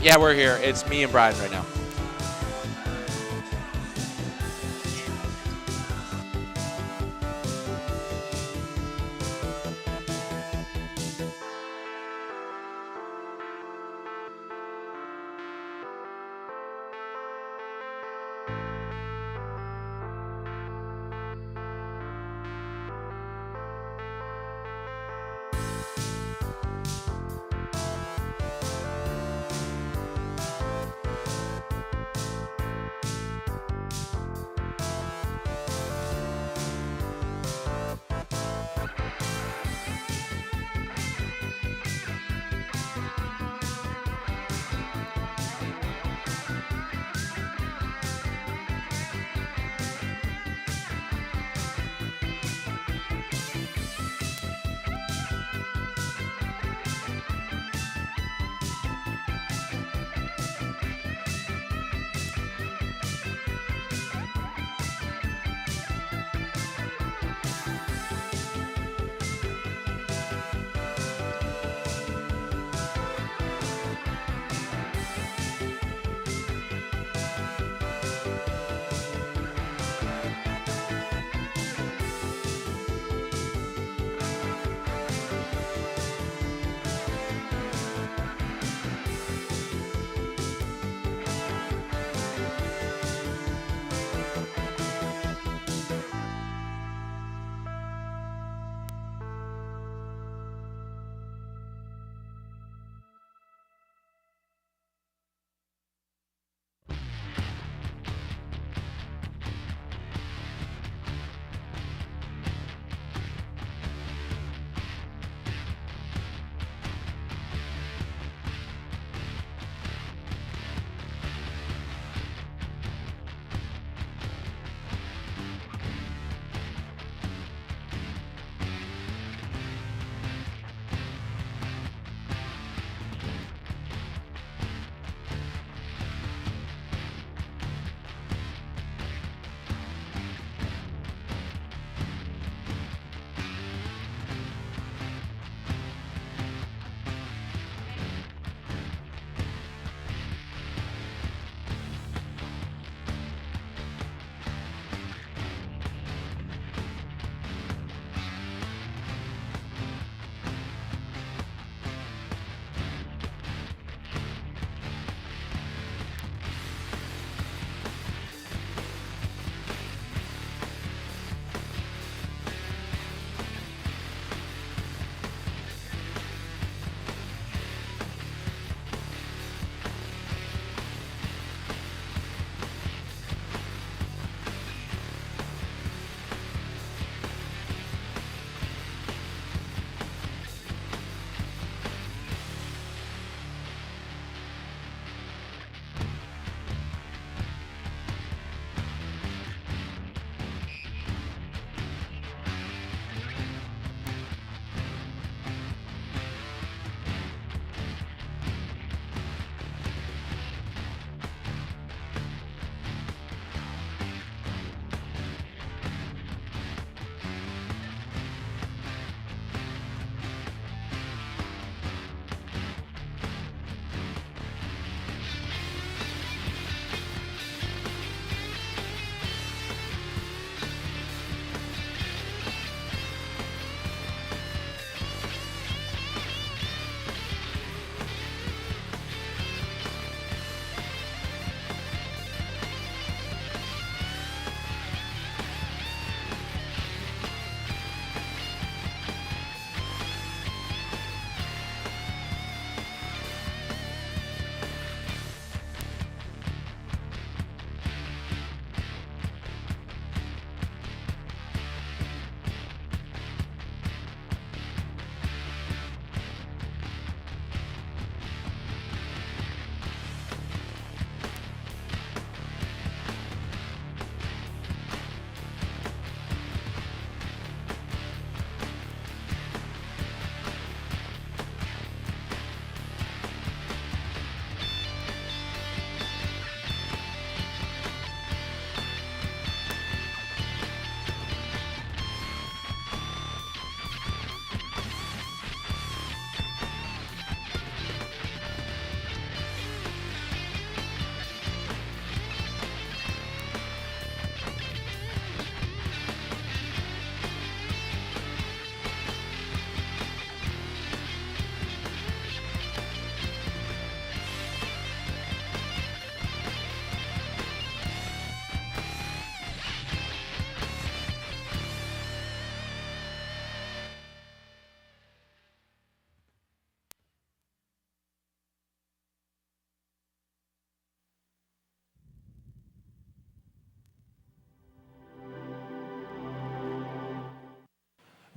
Yeah, we're here. It's me and Brian right now.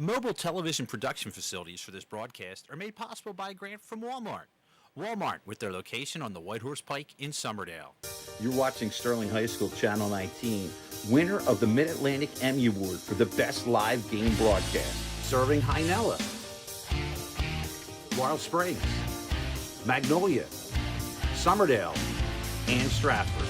Mobile television production facilities for this broadcast are made possible by a grant from Walmart. Walmart, with their location on the White Horse Pike in Summerdale. You're watching Sterling High School Channel 19, winner of the Mid-Atlantic Emmy Award for the Best Live Game Broadcast. Serving Hynella, Wild Springs, Magnolia, Summerdale, and Stratford.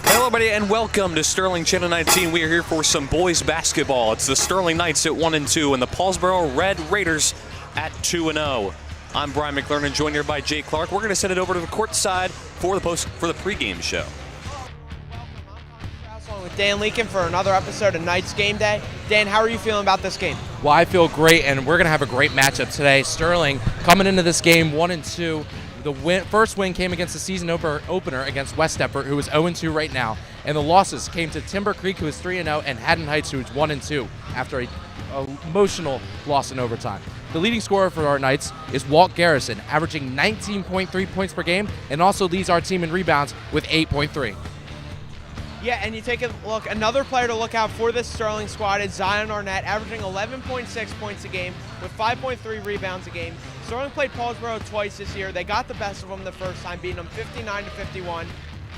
Hello, everybody, and welcome to Sterling Channel 19. We are here for some boys basketball. It's the Sterling Knights at 1-2 and the Paulsboro Red Raiders at 2-0. I'm Brian McLernan, joined here by Jay Clark. We're going to send it over to the court side for the pregame show. Along with Dan Leakin for another episode of Knights Game Day. Dan, how are you feeling about this game? Well, I feel great, and we're going to have a great matchup today. Sterling coming into this game 1-2. The first win came against the season opener against West Deptford, who is 0-2 right now. And the losses came to Timber Creek, who is 3-0, and Haddon Heights, who is 1-2 after a emotional loss in overtime. The leading scorer for our Knights is Walt Garrison, averaging 19.3 points per game, and also leads our team in rebounds with 8.3. Yeah, and you take a look, another player to look out for this Sterling squad is Zion Arnett, averaging 11.6 points a game with 5.3 rebounds a game. Sterling played Paulsboro twice this year. They got the best of them the first time, beating them 59-51.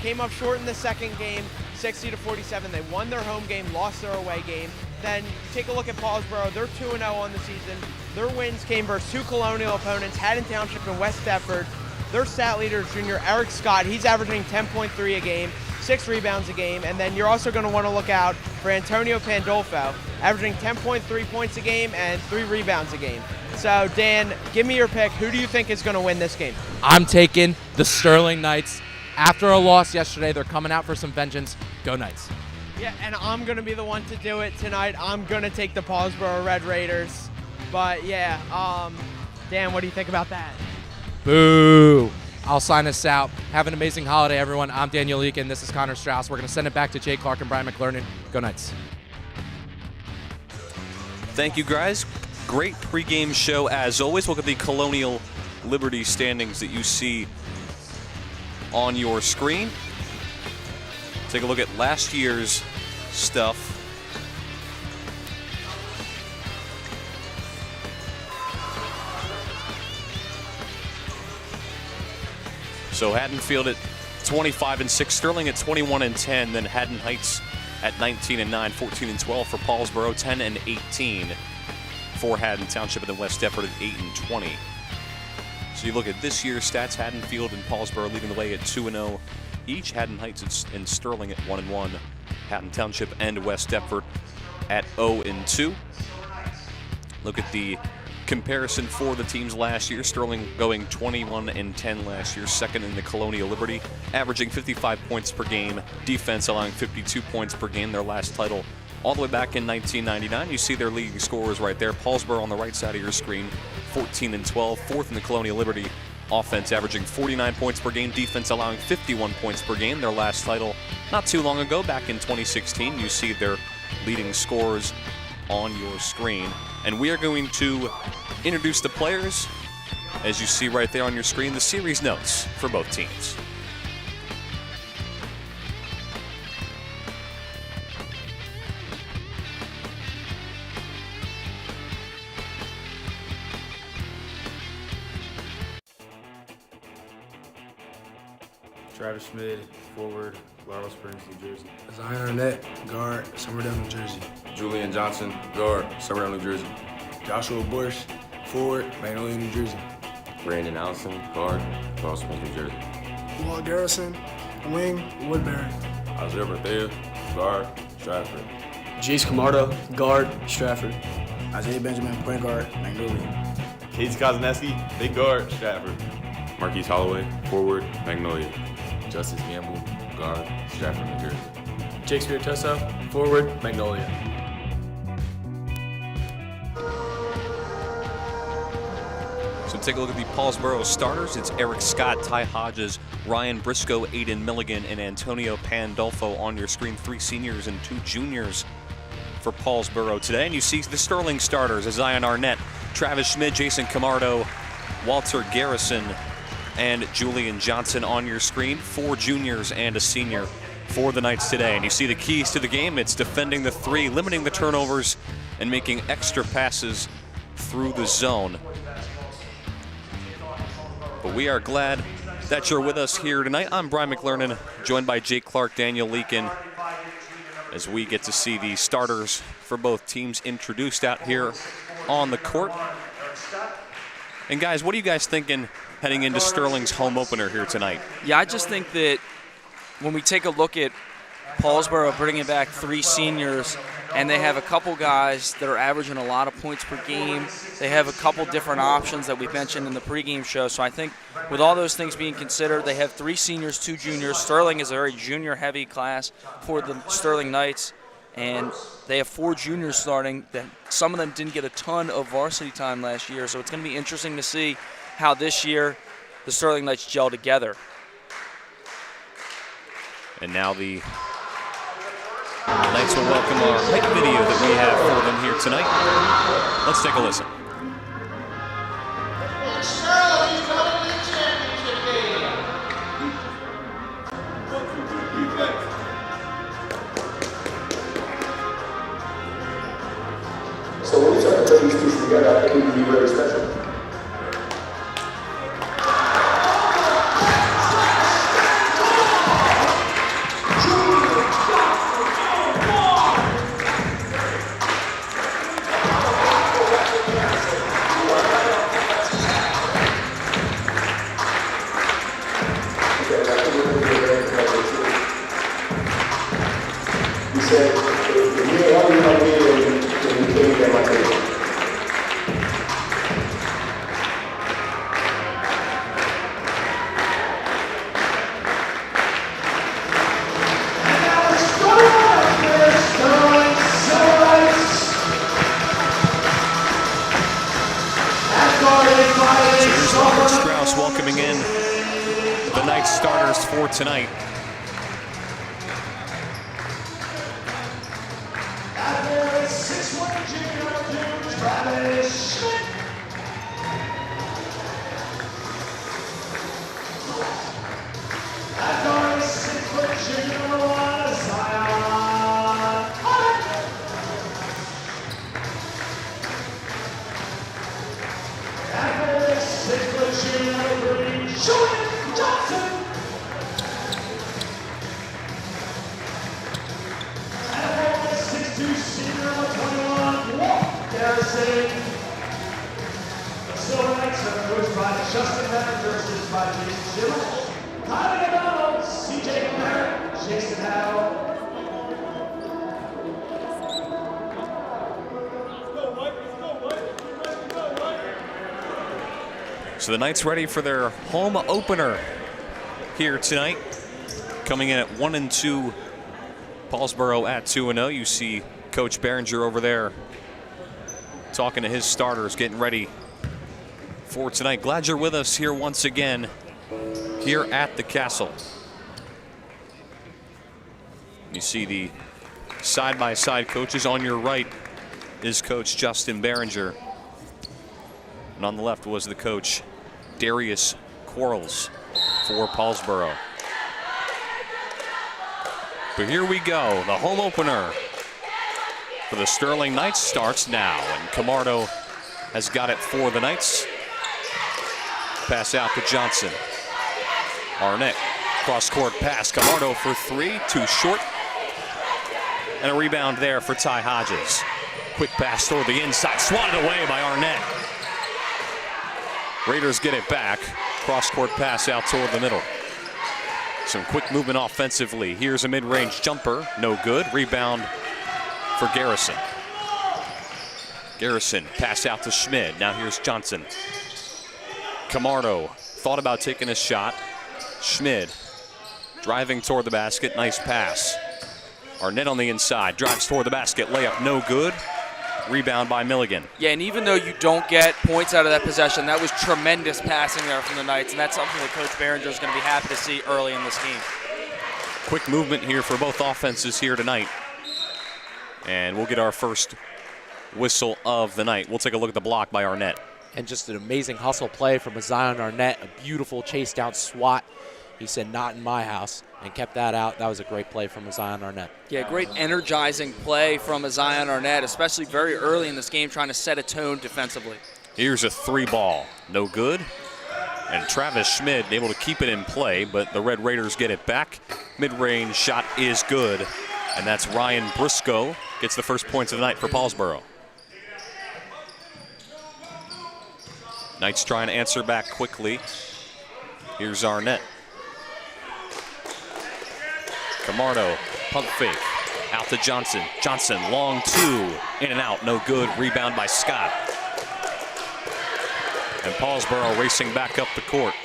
Came up short in the second game, 60-47. They won their home game, lost their away game. Then you take a look at Paulsboro. They're 2-0 on the season. Their wins came versus two colonial opponents, Haddon Township and West Deptford. Their stat leader is junior Eric Scott. He's averaging 10.3 a game, 6 rebounds a game. And then you're also going to want to look out for Antonio Pandolfo, averaging 10.3 points a game and 3 rebounds a game. So, Dan, give me your pick. Who do you think is going to win this game? I'm taking the Sterling Knights. After a loss yesterday, they're coming out for some vengeance. Go Knights. Yeah, and I'm going to be the one to do it tonight. I'm going to take the Paulsboro Red Raiders. But, yeah, Dan, what do you think about that? Boo. I'll sign us out. Have an amazing holiday, everyone. I'm Daniel Leakin. This is Connor Strauss. We're going to send it back to Jay Clark and Brian McLernan. Go Knights. Thank you, guys. Great pregame show as always. Look at the Colonial Liberty standings that you see on your screen. Take a look at last year's stuff. So Haddonfield at 25-6, Sterling at 21-10, then Haddon Heights at 19-9, 14-12 for Paulsboro, 10-18 for Haddon Township, and then West Deptford at 8-20. So you look at this year's stats, Haddonfield and Paulsboro leading the way at 2-0 each, Haddon Heights and Sterling at 1-1, Haddon Township and West Deptford at 0-2. Look at the comparison for the teams last year. Sterling going 21-10 last year, second in the Colonial Liberty, averaging 55 points per game, defense allowing 52 points per game, their last title all the way back in 1999. You see their leading scorers right there. Paulsboro on the right side of your screen, 14-12, fourth in the Colonial Liberty, offense averaging 49 points per game, defense allowing 51 points per game, their last title not too long ago, back in 2016. You see their leading scorers on your screen. And we are going to introduce the players, as you see right there on your screen, the series notes for both teams. Travis Schmidt, forward, Laurel Springs, New Jersey. Zion Arnett, guard, Somerdale, New Jersey. Julian Johnson, guard, Somerdale, New Jersey. Joshua Bush, forward, Magnolia, New Jersey. Brandon Allison, guard, Laurel Springs, New Jersey. Walt Garrison, wing, Woodbury. Isaiah Bethea, guard, Stratford. Jace Camardo, guard, Stratford. Isaiah Benjamin, point guard, Magnolia. Casey Kozinski, big guard, Stratford. Marquise Holloway, forward, Magnolia. Justice Gamble, guard, Stratford, New Jersey. Jake Spiritoso, forward, Magnolia. So take a look at the Paulsboro starters. It's Eric Scott, Ty Hodges, Ryan Briscoe, Aiden Milligan, and Antonio Pandolfo on your screen. 3 seniors and 2 juniors for Paulsboro today. And you see the Sterling starters as Zion Arnett, Travis Schmidt, Jason Camardo, Walter Garrison, and Julian Johnson on your screen. 4 juniors and a senior for the Knights today. And you see the keys to the game. It's defending the 3, limiting the turnovers, and making extra passes through the zone. But we are glad that you're with us here tonight. I'm Brian McLernan, joined by Jake Clark, Daniel Leakin, as we get to see the starters for both teams introduced out here on the court. And guys, what are you guys thinking heading into Sterling's home opener here tonight? Yeah, I just think that when we take a look at Paulsboro bringing back 3 seniors, and they have a couple guys that are averaging a lot of points per game. They have a couple different options that we mentioned in the pregame show. So I think with all those things being considered, they have 3 seniors, 2 juniors. Sterling is a very junior-heavy class for the Sterling Knights, and they have 4 juniors starting. That some of them didn't get a ton of varsity time last year, so it's going to be interesting to see how this year the Sterling Knights gel together. And now the Knights will welcome our hype video that we have for them here tonight. Let's take a listen. So when we start to put these pieces together, I think it can be very special. Welcoming in the Knights starters for tonight. So the Knights ready for their home opener here tonight. Coming in at 1-2, Paulsboro at 2-0. You see Coach Behringer over there talking to his starters, getting ready for tonight. Glad you're with us here once again here at the Castle. You see the side-by-side coaches. On your right is Coach Justin Behringer. And on the left was the coach, Darius Quarles, for Paulsboro. But here we go. The home opener for the Sterling Knights starts now. And Camardo has got it for the Knights. Pass out to Johnson. Arnett Cross-court pass. Camardo for three. Too short. And a rebound there for Ty Hodges. Quick pass toward the inside. Swatted away by Arnett. Raiders get it back. Cross-court pass out toward the middle. Some quick movement offensively. Here's a mid-range jumper. No good. Rebound for Garrison. Garrison, pass out to Schmid. Now here's Johnson. Camardo thought about taking a shot. Schmid driving toward the basket. Nice pass. Arnett on the inside. Drives toward the basket. Layup no good. Rebound by Milligan. Yeah, and even though you don't get points out of that possession, that was tremendous passing there from the Knights, and that's something that Coach Behringer is going to be happy to see early in this game. Quick movement here for both offenses here tonight. And we'll get our first whistle of the night. We'll take a look at the block by Arnett. And just an amazing hustle play from Zion Arnett, a beautiful chase down swat. He said, not in my house, and kept that out. That was a great play from Zion Arnett. Yeah, great energizing play from Zion Arnett, especially very early in this game, trying to set a tone defensively. Here's a three ball, no good. And Travis Schmid able to keep it in play, but the Red Raiders get it back. Mid-range shot is good, and that's Ryan Briscoe gets the first points of the night for Paulsboro. Knights trying to answer back quickly. Here's Arnett. Camardo, pump fake, out to Johnson. Johnson, long two, in and out, no good. Rebound by Scott. And Paulsboro racing back up the court.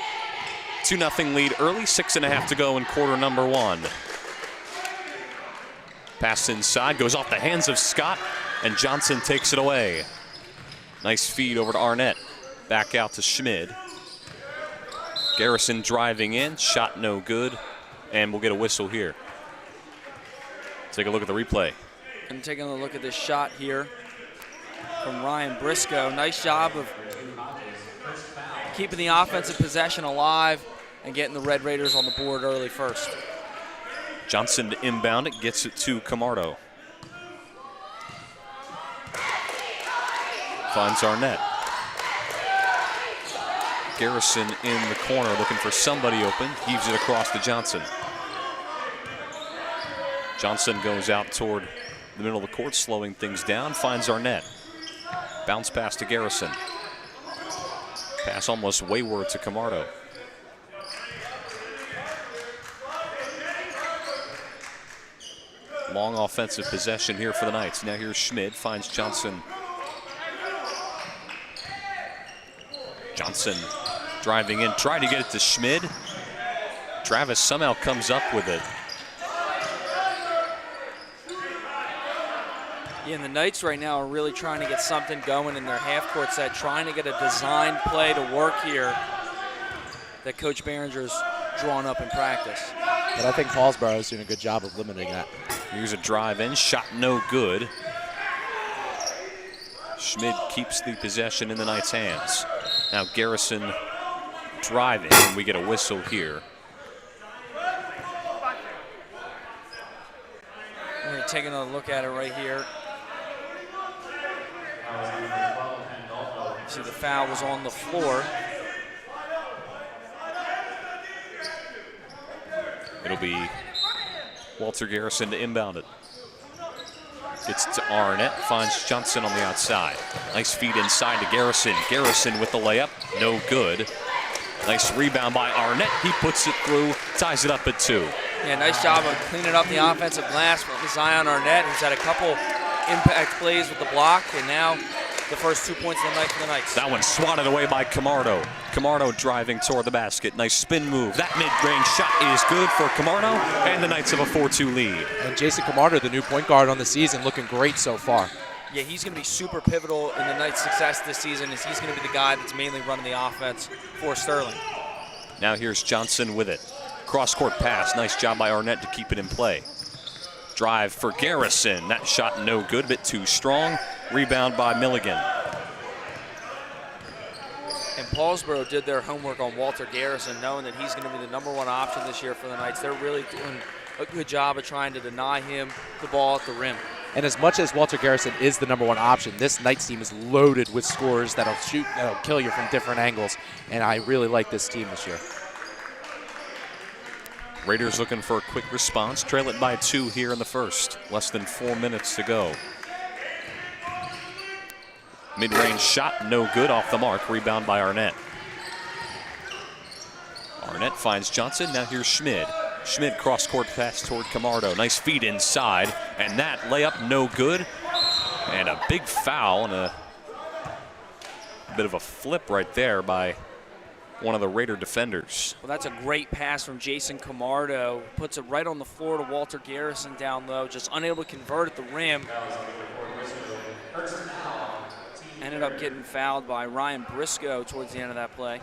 2-0 lead early, 6.5 to go in quarter number one. Pass inside, goes off the hands of Scott, and Johnson takes it away. Nice feed over to Arnett. Back out to Schmid. Garrison driving in, shot no good, and we'll get a whistle here. Take a look at the replay. And taking a look at this shot here from Ryan Briscoe. Nice job of keeping the offensive possession alive and getting the Red Raiders on the board early first. Johnson to inbound it, gets it to Camardo. Finds Arnett. Garrison in the corner looking for somebody open. Heaves it across to Johnson. Johnson goes out toward the middle of the court, slowing things down. Finds Arnett. Bounce pass to Garrison. Pass almost wayward to Camardo. Long offensive possession here for the Knights. Now here's Schmid, finds Johnson. Johnson driving in, trying to get it to Schmid. Travis somehow comes up with it. Yeah, and the Knights right now are really trying to get something going in their half-court set, trying to get a design play to work here that Coach Behringer's drawn up in practice. But I think Paulsboro is doing a good job of limiting that. Here's a drive in, shot no good. Schmid keeps the possession in the Knights' hands. Now Garrison driving, and we get a whistle here. We're taking a look at it right here. See, the foul was on the floor. It'll be Walter Garrison to inbound it. Gets to Arnett, finds Johnson on the outside. Nice feed inside to Garrison. Garrison with the layup, no good. Nice rebound by Arnett. He puts it through, ties it up at 2. Yeah, nice job of cleaning up the offensive glass from Zion Arnett, who's had a couple impact plays with the block, and now the first 2 points of the night for the Knights. That one swatted away by Camardo. Camardo driving toward the basket. Nice spin move. That mid-range shot is good for Camardo, and the Knights have a 4-2 lead. And Jason Camardo, the new point guard on the season, looking great so far. Yeah, he's going to be super pivotal in the Knights' success this season, as he's going to be the guy that's mainly running the offense for Sterling. Now here's Johnson with it. Cross-court pass. Nice job by Arnett to keep it in play. Drive for Garrison. That shot no good, a bit too strong. Rebound by Milligan. And Paulsboro did their homework on Walter Garrison, knowing that he's going to be the #1 option this year for the Knights. They're really doing a good job of trying to deny him the ball at the rim. And as much as Walter Garrison is the #1 option, this Knights team is loaded with scorers that'll shoot, that'll kill you from different angles. And I really like this team this year. Raiders looking for a quick response. Trail it by 2 here in the first. Less than 4 minutes to go. Mid-range shot, no good, off the mark. Rebound by Arnett. Arnett finds Johnson. Now here's Schmid. Schmid cross-court pass toward Camardo. Nice feed inside, and that layup no good. And a big foul and a bit of a flip right there by one of the Raider defenders. Well, that's a great pass from Jason Camardo. Puts it right on the floor to Walter Garrison down low. Just unable to convert at the rim. Ended up getting fouled by Ryan Briscoe towards the end of that play.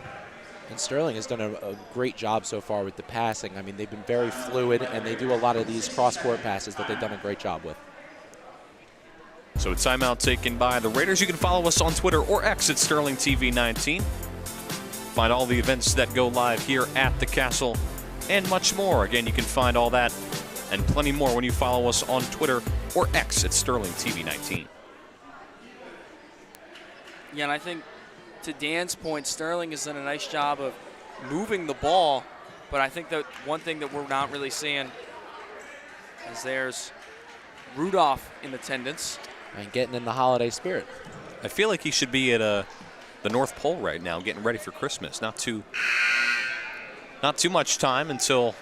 And Sterling has done a great job so far with the passing. I mean, they've been very fluid, and they do a lot of these cross-court passes that they've done a great job with. So a timeout taken by the Raiders. You can follow us on Twitter or X at Sterling TV 19. Find all the events that go live here at the Castle and much more. Again, you can find all that and plenty more when you follow us on Twitter or X at Sterling TV 19. Yeah, and I think to Dan's point, Sterling has done a nice job of moving the ball, but I think that one thing that we're not really seeing is there's Rudolph in attendance. And getting in the holiday spirit. I feel like he should be at the North Pole right now, getting ready for Christmas. Not too much time until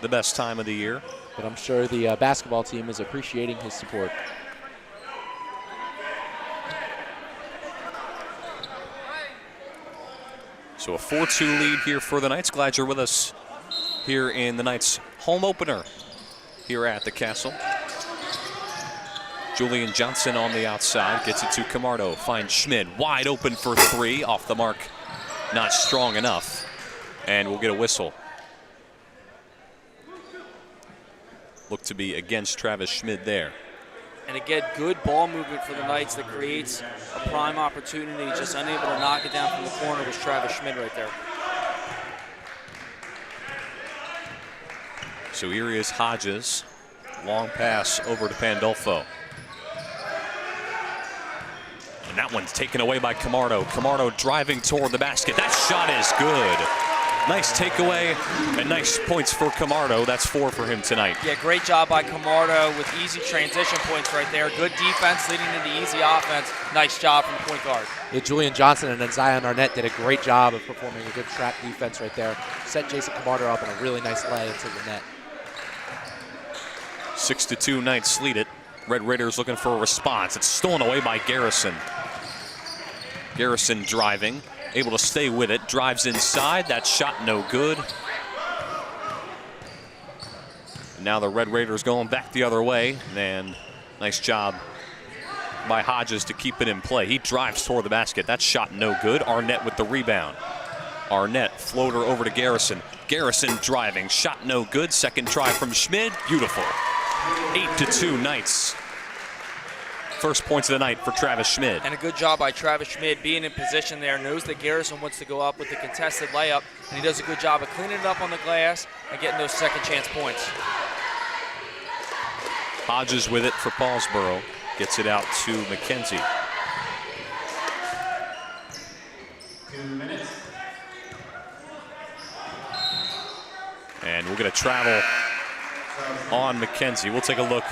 the best time of the year. But I'm sure the basketball team is appreciating his support. So a 4-2 lead here for the Knights. Glad you're with us here in the Knights' home opener here at the Castle. Julian Johnson on the outside, gets it to Camardo, finds Schmid, wide open for 3, off the mark, not strong enough, and we'll get a whistle. Look to be against Travis Schmid there. And again, good ball movement for the Knights that creates a prime opportunity. Just unable to knock it down from the corner was Travis Schmid right there. So here is Hodges. Long pass over to Pandolfo. And that one's taken away by Camardo. Camardo driving toward the basket. That shot is good. Nice takeaway and nice points for Camardo. That's 4 for him tonight. Yeah, great job by Camardo with easy transition points right there. Good defense leading into easy offense. Nice job from the point guard. Yeah, Julian Johnson and then Zion Arnett did a great job of performing a good trap defense right there. Set Jason Camardo up in a really nice lay into the net. 6-2 Knights lead it. Red Raiders looking for a response. It's stolen away by Garrison. Garrison driving, able to stay with it, drives inside. That shot no good. And now the Red Raiders going back the other way, and nice job by Hodges to keep it in play. He drives toward the basket. That shot no good. Arnett with the rebound. Arnett, floater over to Garrison. Garrison driving, shot no good. Second try from Schmid, beautiful. 8-2 Knights. First points of the night for Travis Schmid. And a good job by Travis Schmid being in position there. Knows that Garrison wants to go up with the contested layup, and he does a good job of cleaning it up on the glass and getting those second chance points. Hodges with it for Paulsboro. Gets it out to McKenzie. 2 minutes. And we're going to travel on McKenzie. We'll take a look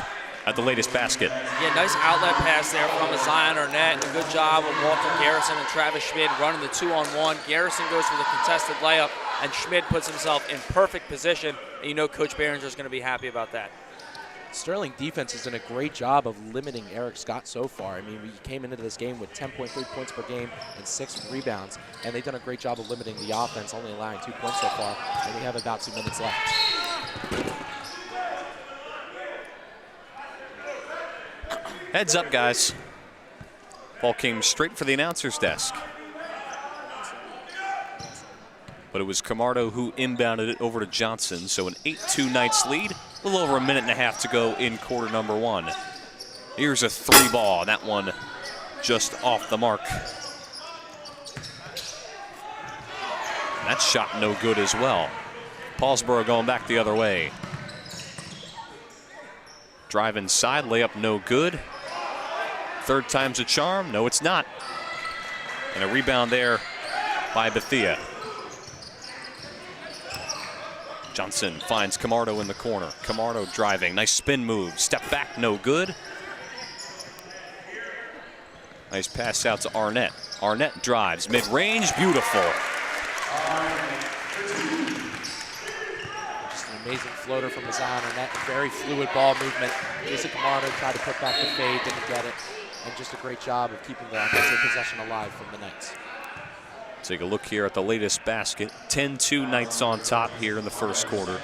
at the latest basket. Yeah, nice outlet pass there from Zion Arnett. A good job of Walter Garrison and Travis Schmid running the 2-on-1. Garrison goes for the contested layup, and Schmid puts himself in perfect position. And you know Coach Behringer's going to be happy about that. Sterling defense has done a great job of limiting Eric Scott so far. I mean, we came into this game with 10.3 points per game and 6 rebounds, and they've done a great job of limiting the offense, only allowing 2 points so far, and we have about 2 minutes left. Heads up, guys. Ball came straight for the announcer's desk. But it was Camardo who inbounded it over to Johnson. So an 8-2 Knights lead. A little over a minute and a half to go in quarter number 1. Here's a 3 ball. That one just off the mark. That shot no good as well. Paulsboro going back the other way. Drive inside, layup no good. Third time's a charm. No, it's not. And a rebound there by Bethea. Johnson finds Camardo in the corner. Camardo driving, nice spin move. Step back, no good. Nice pass out to Arnett. Arnett drives, mid-range, beautiful. Just an amazing floater from Zion Arnett. Very fluid ball movement. Jason Camardo tried to put back the fade, didn't get it. And just a great job of keeping the offensive possession alive from the Knights. Take a look here at the latest basket. 10-2 Knights on top here in the first quarter.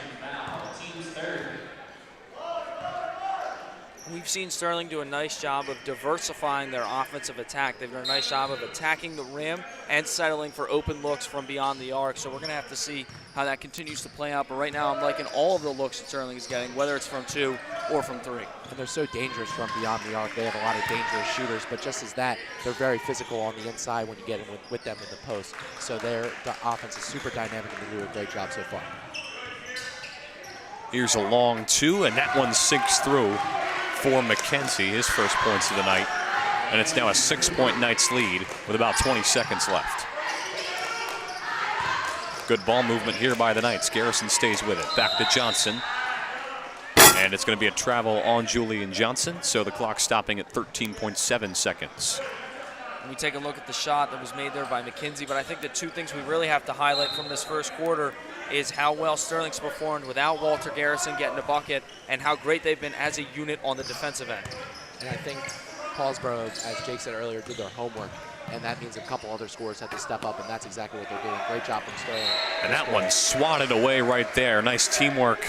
We've seen Sterling do a nice job of diversifying their offensive attack. They've done a nice job of attacking the rim and settling for open looks from beyond the arc. So we're going to have to see how that continues to play out. But right now I'm liking all of the looks that Sterling is getting, whether it's from 2 or from 3. And they're so dangerous from beyond the arc. They have a lot of dangerous shooters, but just as that, they're very physical on the inside when you get in with them in the post. So the offense is super dynamic, and they do a great job so far. Here's a long 2, and that one sinks through for McKenzie, his first points of the night. And it's now a 6-point Knights lead with about 20 seconds left. Good ball movement here by the Knights. Garrison stays with it. Back to Johnson. And it's going to be a travel on Julian Johnson, so the clock stopping at 13.7 seconds. When we take a look at the shot that was made there by McKenzie, but I think the 2 things we really have to highlight from this first quarter is how well Sterling's performed without Walter Garrison getting a bucket and how great they've been as a unit on the defensive end. And I think Paulsboro, as Jake said earlier, did their homework, and that means a couple other scorers had to step up, and that's exactly what they're doing. Great job from Sterling. And that one swatted away right there. Nice teamwork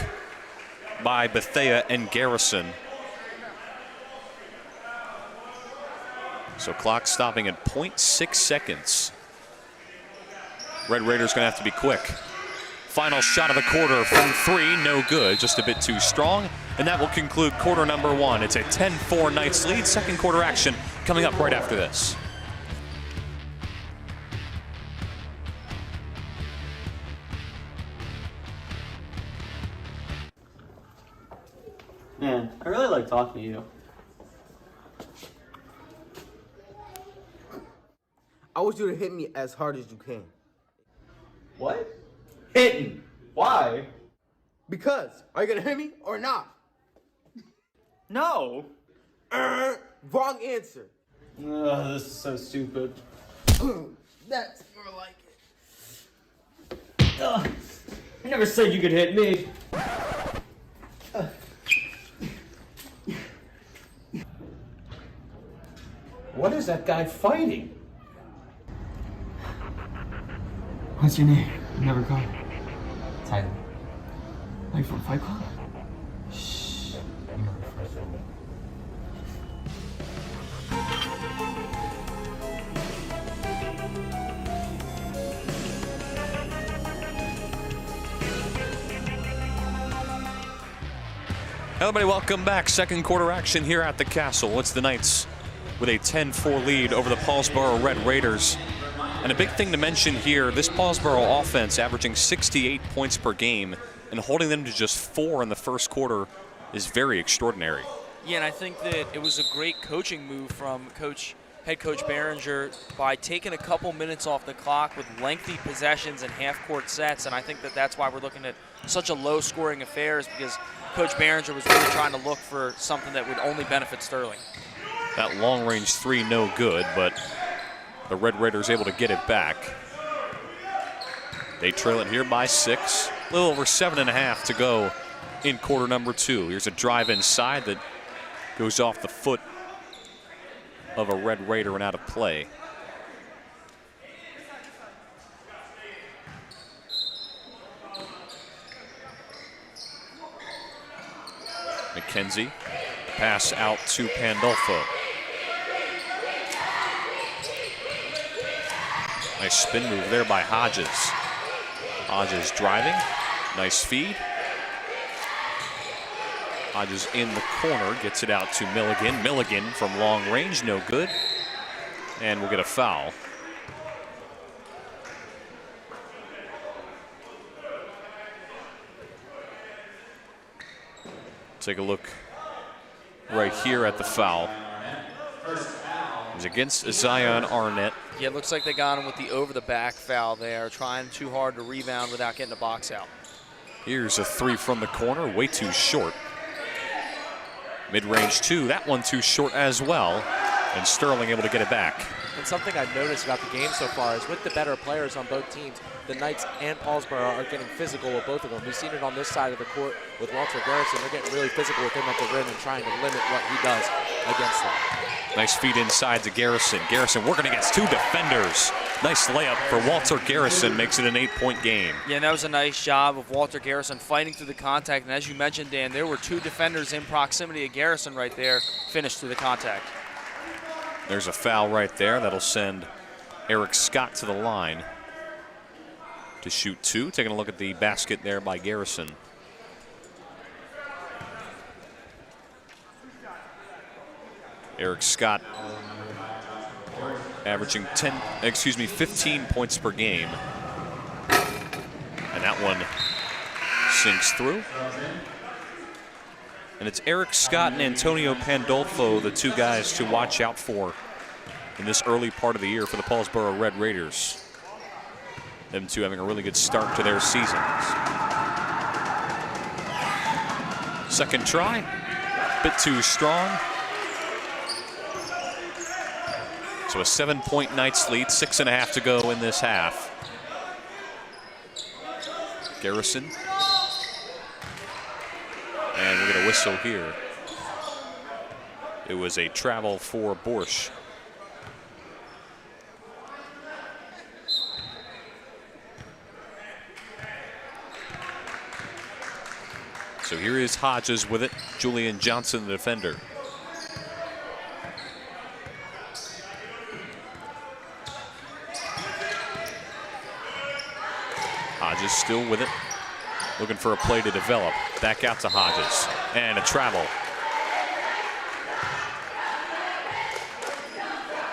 by Bethea and Garrison. So clock stopping at 0.6 seconds. Red Raiders gonna have to be quick. Final shot of the quarter from 3, no good, just a bit too strong. And that will conclude quarter number 1. It's a 10-4 Knights lead. Second quarter action coming up right after this. Man, I really like talking to you. I want you to hit me as hard as you can. What? Hitting. Why? Because. Are you gonna hit me or not? No. Wrong answer. This is so stupid. That's more like it. I never said you could hit me. What is that guy fighting? What's your name? You never called. Tyler. Are you from Fight Club? Shh. Everybody, welcome back. Second quarter action here at the Castle. It's the Knights with a 10-4 lead over the Paulsboro Red Raiders. And a big thing to mention here, this Paulsboro offense averaging 68 points per game and holding them to just 4 in the first quarter is very extraordinary. Yeah, and I think that it was a great coaching move from head coach Behringer by taking a couple minutes off the clock with lengthy possessions and half-court sets. And I think that that's why we're looking at such a low-scoring affair, is because Coach Behringer was really trying to look for something that would only benefit Sterling. That long-range 3, no good, but the Red Raiders able to get it back. They trail it here by 6. A little over 7.5 to go in quarter number 2. Here's a drive inside that goes off the foot of a Red Raider and out of play. McKenzie, pass out to Pandolfo. Nice spin move there by Hodges. Hodges driving, nice feed. Hodges in the corner, gets it out to Milligan. Milligan from long range, no good. And we'll get a foul. Take a look right here at the foul. It was against Zion Arnett. Yeah, it looks like they got him with the over-the-back foul there, trying too hard to rebound without getting a box out. Here's a 3 from the corner, way too short. Mid-range 2, that one too short as well. And Sterling able to get it back. And something I've noticed about the game so far is with the better players on both teams, the Knights and Paulsboro are getting physical with both of them. We've seen it on this side of the court with Walter Garrison. They're getting really physical with him at the rim and trying to limit what he does against them. Nice feed inside to Garrison. Garrison working against 2 defenders. Nice layup for Walter Garrison, makes it an 8-point game. Yeah, and that was a nice job of Walter Garrison fighting through the contact. And as you mentioned, Dan, there were 2 defenders in proximity of Garrison right there, finished through the contact. There's a foul right there. That'll send Eric Scott to the line to shoot 2. Taking a look at the basket there by Garrison. Eric Scott averaging 15 points per game. And that one sinks through. And it's Eric Scott and Antonio Pandolfo, the 2 guys to watch out for in this early part of the year for the Paulsboro Red Raiders. Them 2 having a really good start to their seasons. Second try, bit too strong. So a 7-point Knights lead, 6.5 to go in this half. Garrison. And we're going to whistle here. It was a travel for Borsch. So here is Hodges with it. Julian Johnson, the defender. Hodges still with it. Looking for a play to develop. Back out to Hodges. And a travel.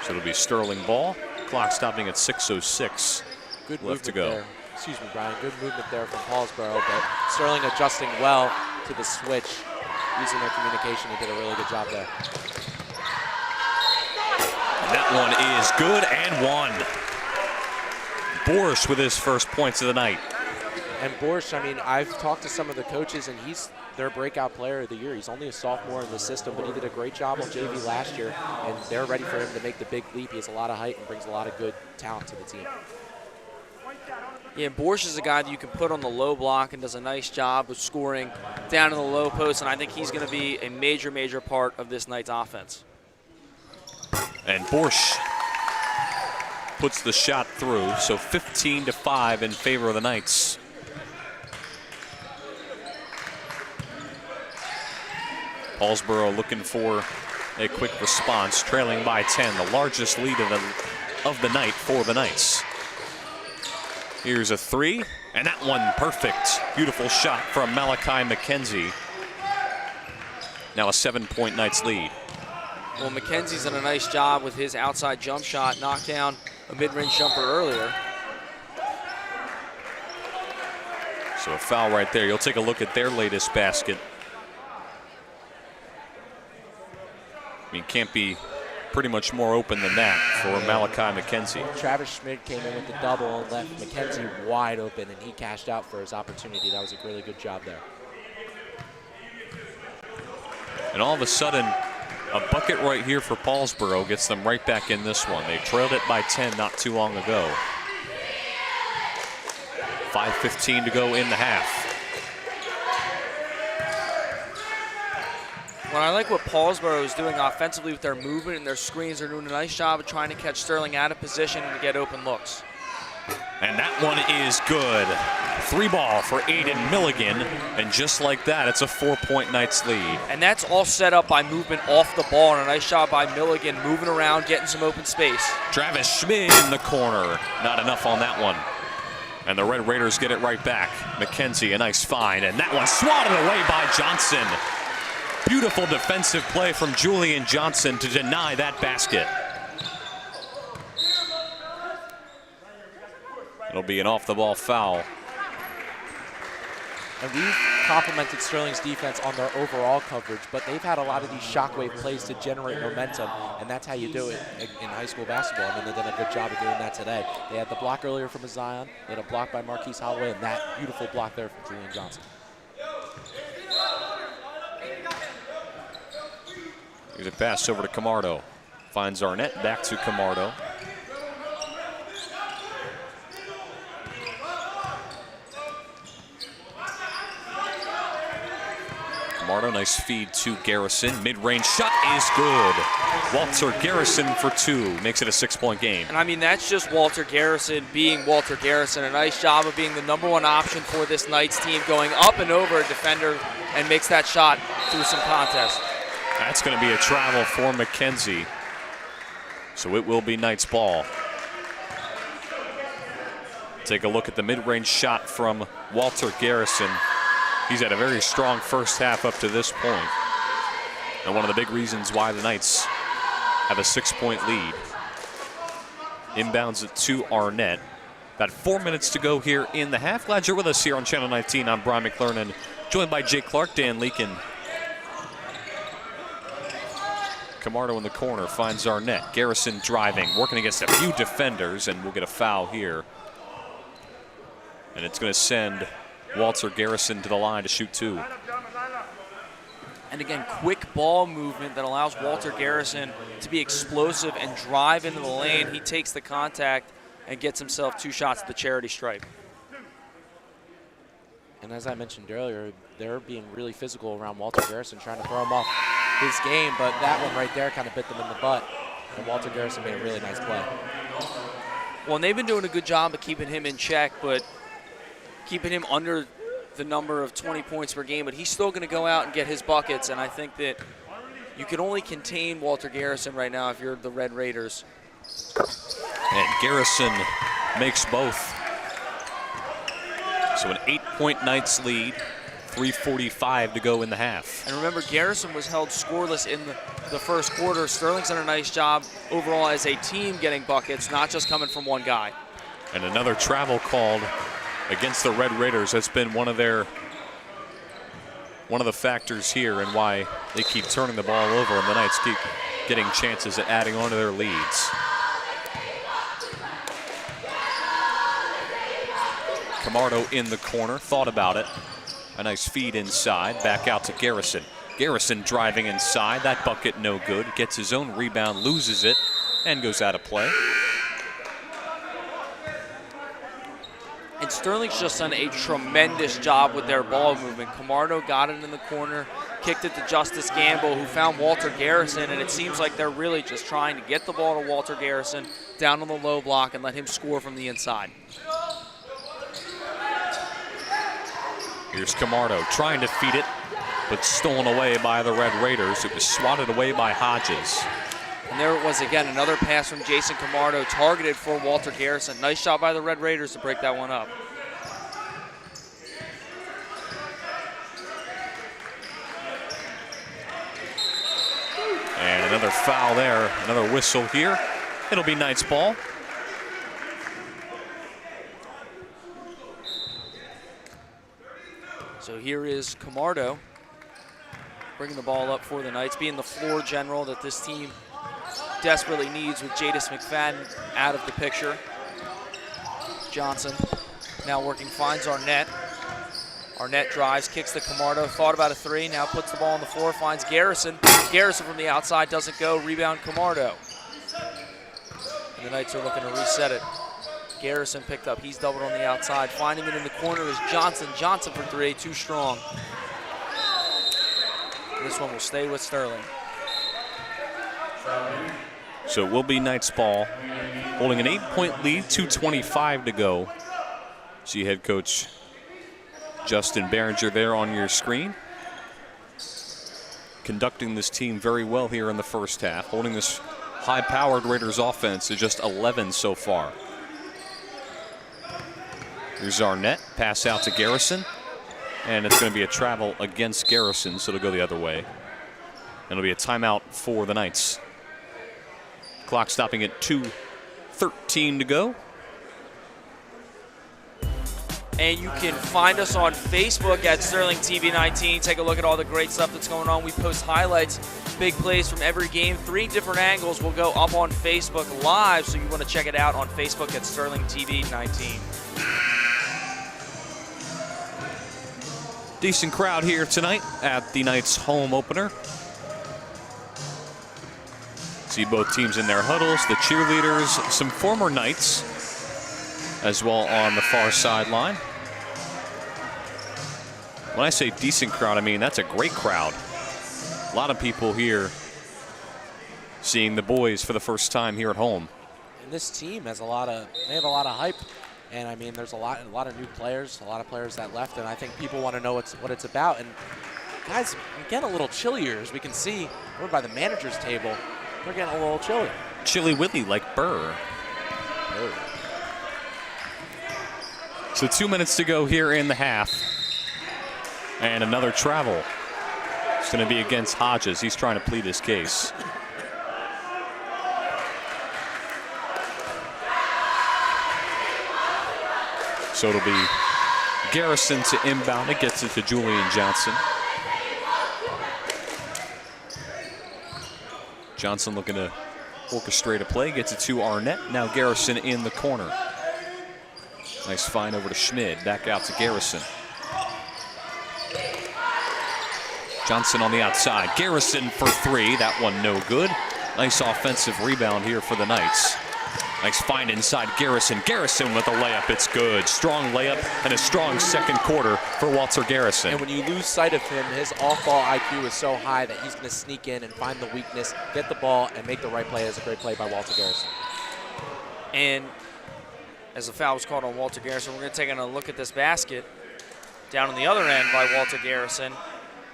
So it'll be Sterling ball. Clock stopping at 6:06. Good left to go. There. Excuse me, Brian. Good movement there from Paulsboro, but Sterling adjusting well to the switch. Using their communication, he did a really good job there. And that one is good and one. Borsch with his first points of the night. And Borsch, I mean, I've talked to some of the coaches, and he's their breakout player of the year. He's only a sophomore in the system, but he did a great job on JV last year, and they're ready for him to make the big leap. He has a lot of height and brings a lot of good talent to the team. Yeah, Borsch is a guy that you can put on the low block and does a nice job of scoring down in the low post, and I think he's going to be a major, major part of this Knights offense. And Borsch puts the shot through, so 15-5 in favor of the Knights. Paulsboro looking for a quick response, trailing by 10, the largest lead of the night for the Knights. Here's a 3, and that one perfect. Beautiful shot from Malachi McKenzie. Now a 7-point Knights lead. Well, McKenzie's done a nice job with his outside jump shot, knocked down a mid-range jumper earlier. So a foul right there. You'll take a look at their latest basket. I mean, can't be pretty much more open than that for Malachi McKenzie. Travis Schmidt came in with the double and left McKenzie wide open, and he cashed out for his opportunity. That was a really good job there. And all of a sudden, a bucket right here for Paulsboro gets them right back in this one. They trailed it by 10 not too long ago. 5:15 to go in the half. Well, I like what Paulsboro is doing offensively with their movement and their screens. They're doing a nice job of trying to catch Sterling out of position and to get open looks. And that one is good. 3-ball for Aiden Milligan. And just like that, it's a 4-point Knights lead. And that's all set up by movement off the ball, and a nice job by Milligan moving around, getting some open space. Travis Schmidt in the corner. Not enough on that one. And the Red Raiders get it right back. McKenzie, a nice find. And that one swatted away by Johnson. Beautiful defensive play from Julian Johnson to deny that basket. It'll be an off-the-ball foul. And we've complemented Sterling's defense on their overall coverage, but they've had a lot of these shockwave plays to generate momentum, and that's how you do it in high school basketball. I mean, they've done a good job of doing that today. They had the block earlier from Zion, they had a block by Marquise Holloway, and that beautiful block there from Julian Johnson. Here's a pass over to Camardo. Finds Arnett, back to Camardo. Camardo, nice feed to Garrison. Mid-range shot is good. Walter Garrison for 2, makes it a 6-point game. And I mean, that's just Walter Garrison being Walter Garrison. A nice job of being the #1 option for this Knights team, going up and over a defender and makes that shot through some contest. That's going to be a travel for McKenzie. So it will be Knights ball. Take a look at the mid-range shot from Walter Garrison. He's had a very strong first half up to this point. And one of the big reasons why the Knights have a 6-point lead. Inbounds it to Arnett. About 4 minutes to go here in the half. Glad you're with us here on Channel 19. I'm Brian McLernan, joined by Jake Clark, Dan Leakin. Camardo in the corner finds Arnett. Garrison driving, working against a few defenders, and we'll get a foul here. And it's going to send Walter Garrison to the line to shoot 2. And again, quick ball movement that allows Walter Garrison to be explosive and drive into the lane. He takes the contact and gets himself 2 shots at the charity stripe. And as I mentioned earlier, they're being really physical around Walter Garrison, trying to throw him off his game, but that one right there kind of bit them in the butt. And Walter Garrison made a really nice play. Well, and they've been doing a good job of keeping him in check, but keeping him under the number of 20 points per game, but he's still going to go out and get his buckets, and I think that you can only contain Walter Garrison right now if you're the Red Raiders. And Garrison makes both. So an 8-point Knights lead, 3:45 to go in the half. And remember, Garrison was held scoreless in the first quarter. Sterling's done a nice job overall as a team getting buckets, not just coming from one guy. And another travel called against the Red Raiders. That's been one of the factors here and why they keep turning the ball over, and the Knights keep getting chances at adding on to their leads. Camardo in the corner, thought about it. A nice feed inside, back out to Garrison. Garrison driving inside, that bucket no good. Gets his own rebound, loses it, and goes out of play. And Sterling's just done a tremendous job with their ball movement. Camardo got it in the corner, kicked it to Justice Gamble, who found Walter Garrison, and it seems like they're really just trying to get the ball to Walter Garrison down on the low block and let him score from the inside. Here's Camardo trying to feed it, but stolen away by the Red Raiders. It was swatted away by Hodges. And there it was again, another pass from Jason Camardo targeted for Walter Garrison. Nice job by the Red Raiders to break that one up. And another foul there, another whistle here. It'll be Knights ball. So here is Camardo bringing the ball up for the Knights, being the floor general that this team desperately needs with Jadis McFadden out of the picture. Johnson now working, finds Arnett. Arnett drives, kicks to Camardo, thought about a 3, now puts the ball on the floor, finds Garrison. Garrison from the outside doesn't go, rebound Camardo. And the Knights are looking to reset it. Garrison picked up, he's doubled on the outside. Finding it in the corner is Johnson. Johnson for 3, too strong. And this one will stay with Sterling. So it will be Knights ball, holding an 8-point lead, 2:25 to go. See head coach Justin Behringer there on your screen. Conducting this team very well here in the first half, holding this high-powered Raiders offense to just 11 so far. Here's Arnett, pass out to Garrison, and it's going to be a travel against Garrison, so it'll go the other way. And it'll be a timeout for the Knights. Clock stopping at 2:13 to go. And you can find us on Facebook at Sterling TV 19. Take a look at all the great stuff that's going on. We post highlights, big plays from every game. 3 different angles will go up on Facebook Live, so you want to check it out on Facebook at Sterling TV 19. Decent crowd here tonight at the Knights home opener. See both teams in their huddles, the cheerleaders, some former Knights as well on the far sideline. When I say decent crowd, I mean that's a great crowd. A lot of people here seeing the boys for the first time here at home. And this team has they have a lot of hype. And I mean, there's a lot of new players, a lot of players that left, and I think people want to know what it's about. And guys, we're getting a little chillier, as we can see over by the manager's table. They're getting a little chilly. Chilly Willy like Burr. Oh. So 2 minutes to go here in the half. And another travel. It's going to be against Hodges. He's trying to plead his case. So it'll be Garrison to inbound. It gets it to Julian Johnson. Johnson looking to orchestrate a play. Gets it to Arnett. Now Garrison in the corner. Nice find over to Schmid. Back out to Garrison. Johnson on the outside. Garrison for 3. That one no good. Nice offensive rebound here for the Knights. Nice find inside Garrison. Garrison with a layup. It's good. Strong layup and a strong second quarter for Walter Garrison. And when you lose sight of him, his off-ball IQ is so high that he's going to sneak in and find the weakness, get the ball, and make the right play. It's a great play by Walter Garrison. And as the foul was called on Walter Garrison, we're going to take a look at this basket down on the other end by Walter Garrison.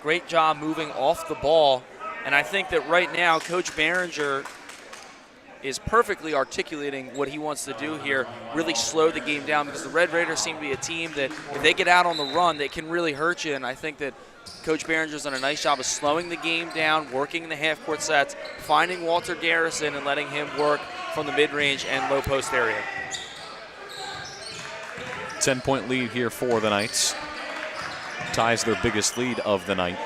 Great job moving off the ball. And I think that right now, Coach Behringer is perfectly articulating what he wants to do here, really slow the game down, because the Red Raiders seem to be a team that if they get out on the run, they can really hurt you. And I think that Coach Behringer's done a nice job of slowing the game down, working in the half-court sets, finding Walter Garrison and letting him work from the mid-range and low post area. 10-point lead here for the Knights. Ties their biggest lead of the night.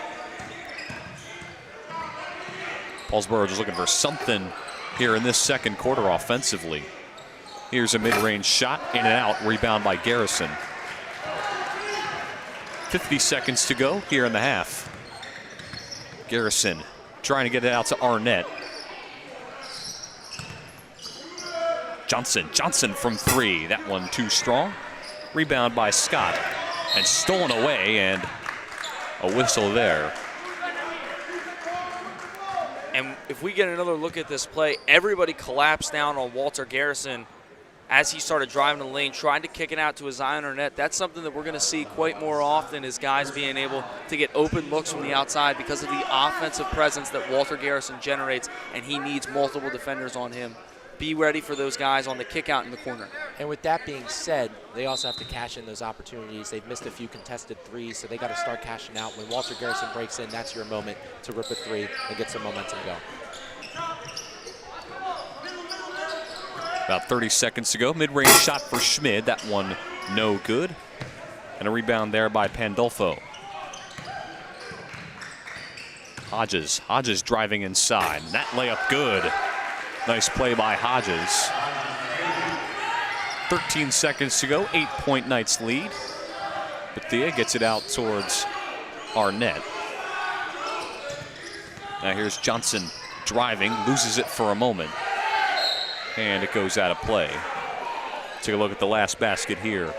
Paulsboro just looking for something here in this second quarter offensively. Here's a mid-range shot, in and out, rebound by Garrison. 50 seconds to go here in the half. Garrison trying to get it out to Arnett. Johnson from 3. That one too strong. Rebound by Scott. And stolen away, and a whistle there. And if we get another look at this play, everybody collapsed down on Walter Garrison as he started driving the lane, trying to kick it out to a Zion Arnett. That's something that we're going to see quite more often, is guys being able to get open looks from the outside because of the offensive presence that Walter Garrison generates, and he needs multiple defenders on him. Be ready for those guys on the kick out in the corner. And with that being said, they also have to cash in those opportunities. They've missed a few contested threes, so they got to start cashing out. When Walter Garrison breaks in, that's your moment to rip a 3 and get some momentum going. About 30 seconds to go. Mid-range shot for Schmid. That one no good. And a rebound there by Pandolfo. Hodges driving inside. That layup good. Nice play by Hodges. 13 seconds to go. 8-point Knights lead. Bethea gets it out towards Arnett. Now here's Johnson driving, loses it for a moment. And it goes out of play. Take a look at the last basket here.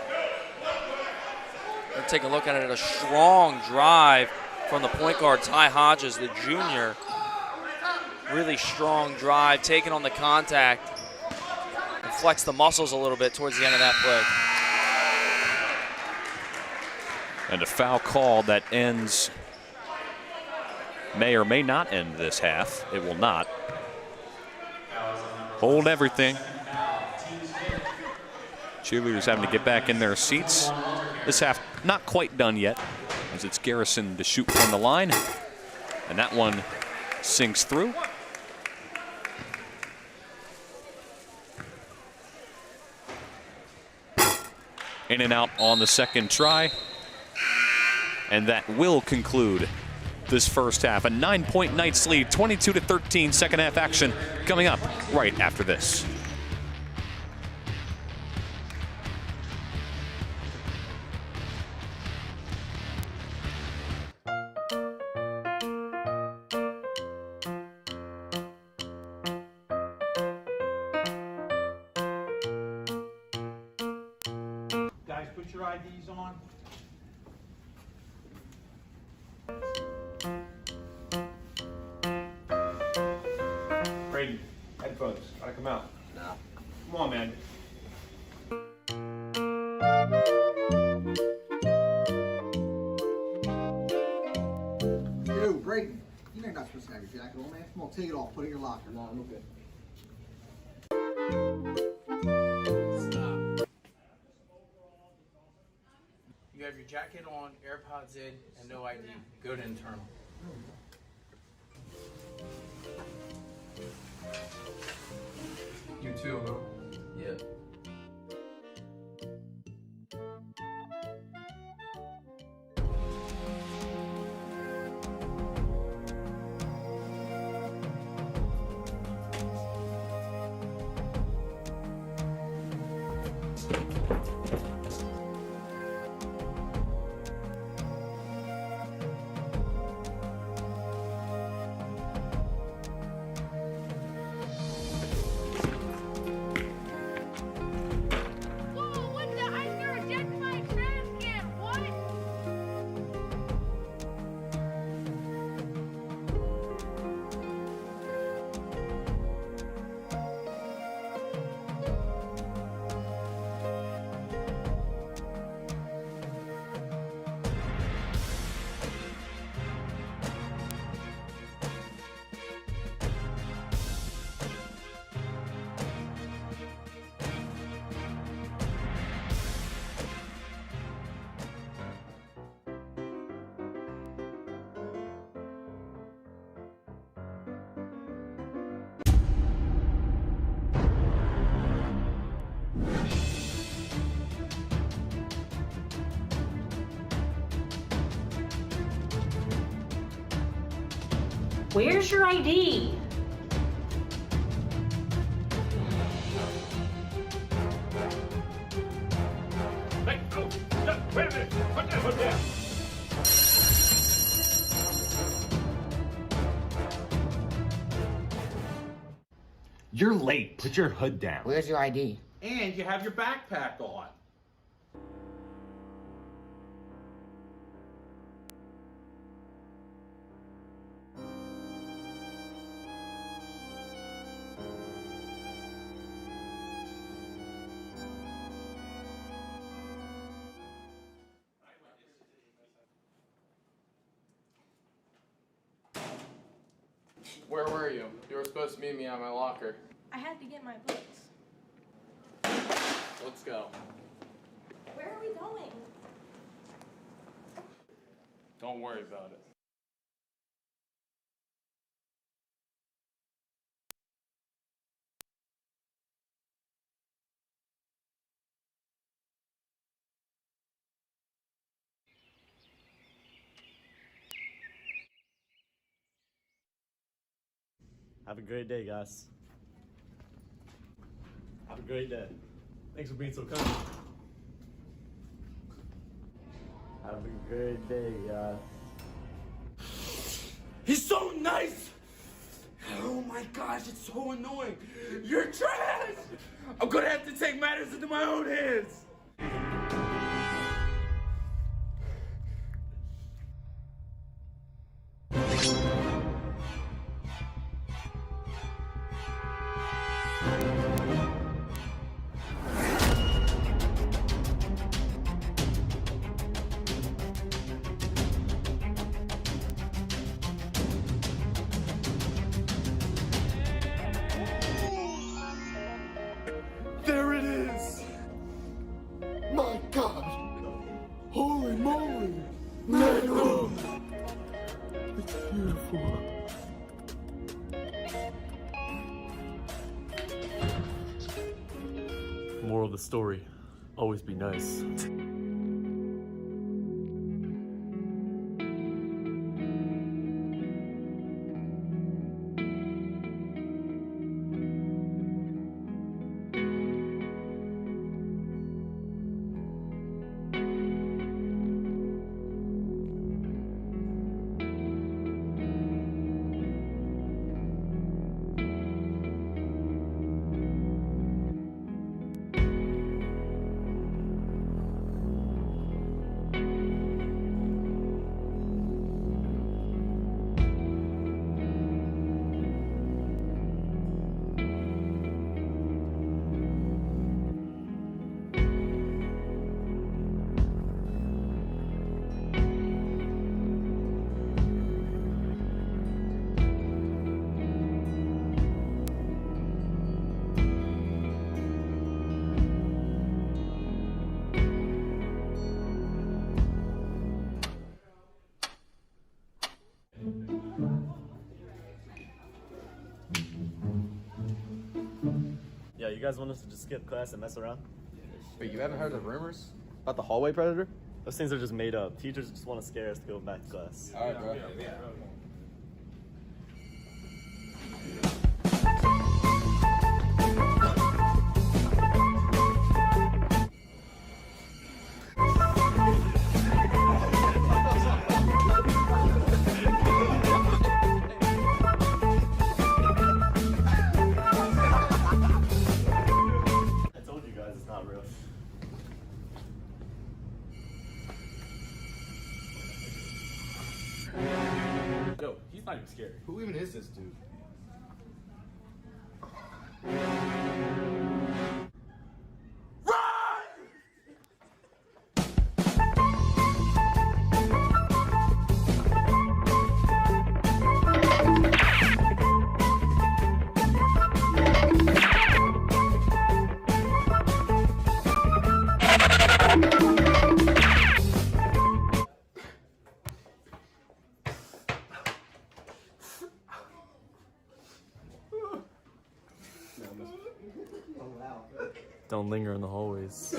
We'll take a look at it. A strong drive from the point guard, Ty Hodges, the junior. Really strong drive, taking on the contact, and flex the muscles a little bit towards the end of that play. And a foul call that ends, may or may not end this half. It will not. Hold everything. Cheerleaders having to get back in their seats. This half not quite done yet, as it's Garrison to shoot from the line. And that one sinks through. in and out on the second try. And that will conclude this first half. A 9-point Knights lead, 22-13, second half action coming up right after this. Guys, put your IDs on. Brady, headphones. Gotta come out. No. Come on, man. Yo, Brayden, you know you're not supposed to have your jacket on, man. Come on, take it off. Put it in your locker. No, I'm okay. You have your jacket on, AirPods in, and no ID. Go to internal. You too, huh? Yeah. Where's your ID? Hey, oh, stop, wait a minute. Put that hood down. You're late. Put your hood down. Where's your ID? And you have your backpack on. Where were you? You were supposed to meet me at my locker. I had to get my books. Let's go. Where are we going? Don't worry about it. Have a great day, guys. Have a great day. Thanks for being so kind. Have a great day, guys. He's so nice! Oh my gosh, it's so annoying. You're trash! I'm gonna have to take matters into my own hands. There it is! My God! Holy moly! Magnum! It's beautiful. Moral of the story, always be nice. Yeah, you guys want us to just skip class and mess around? Wait, you haven't heard the rumors? About the hallway predator? Those things are just made up. Teachers just want to scare us to go back to class. All right, bro. I told you guys it's not real. Yo, he's not even scary. Who even is this dude? Don't linger in the hallways.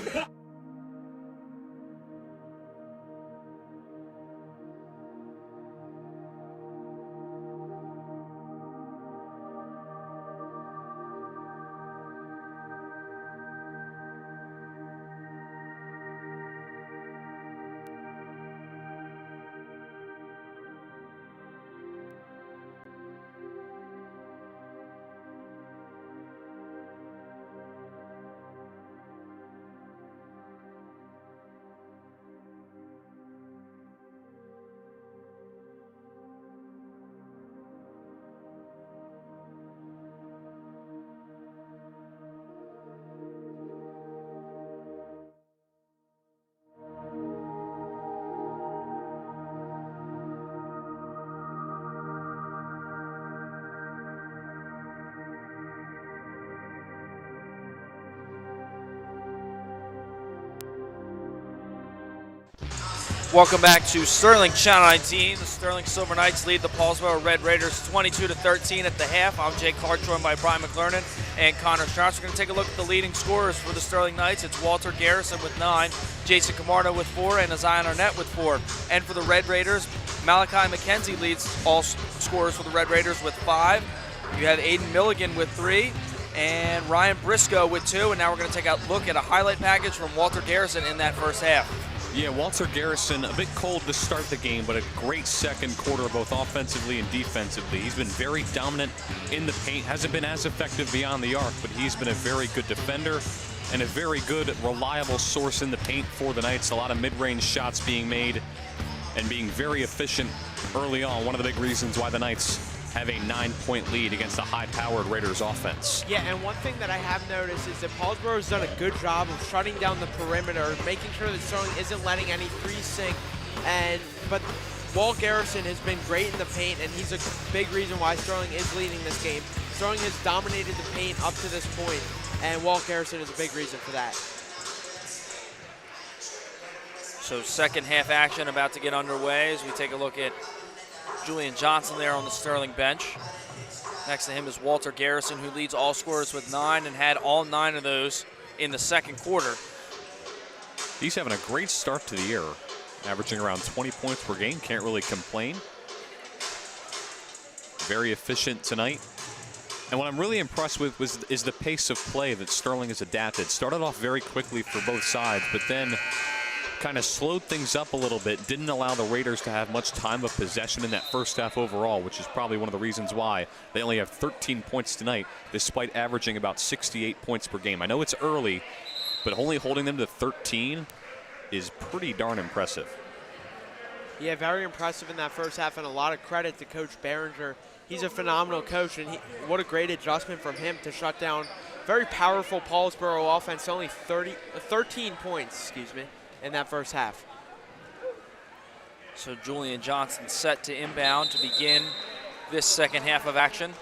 Welcome back to Sterling Channel 19. The Sterling Silver Knights lead the Paulsboro Red Raiders 22-13 at the half. I'm Jake Clark, joined by Brian McLernan and Connor Strauss. We're going to take a look at the leading scorers for the Sterling Knights. It's Walter Garrison with 9, Jason Camardo with 4, and Zion Arnett with 4. And for the Red Raiders, Malachi McKenzie leads all scorers for the Red Raiders with 5. You have Aiden Milligan with 3, and Ryan Briscoe with 2. And now we're going to take a look at a highlight package from Walter Garrison in that first half. Yeah, Walter Garrison, a bit cold to start the game, but a great second quarter, both offensively and defensively. He's been very dominant in the paint, hasn't been as effective beyond the arc, but he's been a very good defender and a very good, reliable source in the paint for the Knights. A lot of mid-range shots being made and being very efficient early on. One of the big reasons why the Knights have a 9-point lead against a high-powered Raiders offense. Yeah, and one thing that I have noticed is that Paulsboro has done a good job of shutting down the perimeter, making sure that Sterling isn't letting any threes sink. But Walt Garrison has been great in the paint, and he's a big reason why Sterling is leading this game. Sterling has dominated the paint up to this point, and Walt Garrison is a big reason for that. So second half action about to get underway as we take a look at Julian Johnson there on the Sterling bench. Next to him is Walter Garrison, who leads all scorers with 9 and had all 9 of those in the second quarter. He's having a great start to the year, averaging around 20 points per game. Can't really complain. Very efficient tonight. And what I'm really impressed with is the pace of play that Sterling has adapted. Started off very quickly for both sides, but then kind of slowed things up a little bit. Didn't allow the Raiders to have much time of possession in that first half overall, which is probably one of the reasons why they only have 13 points tonight, despite averaging about 68 points per game. I know it's early, but only holding them to 13 is pretty darn impressive. Yeah, very impressive in that first half, and a lot of credit to Coach Behringer. He's a phenomenal coach, and what a great adjustment from him to shut down very powerful Paulsboro offense. Only 13 points, in that first half. So Julian Johnson set to inbound to begin this second half of action.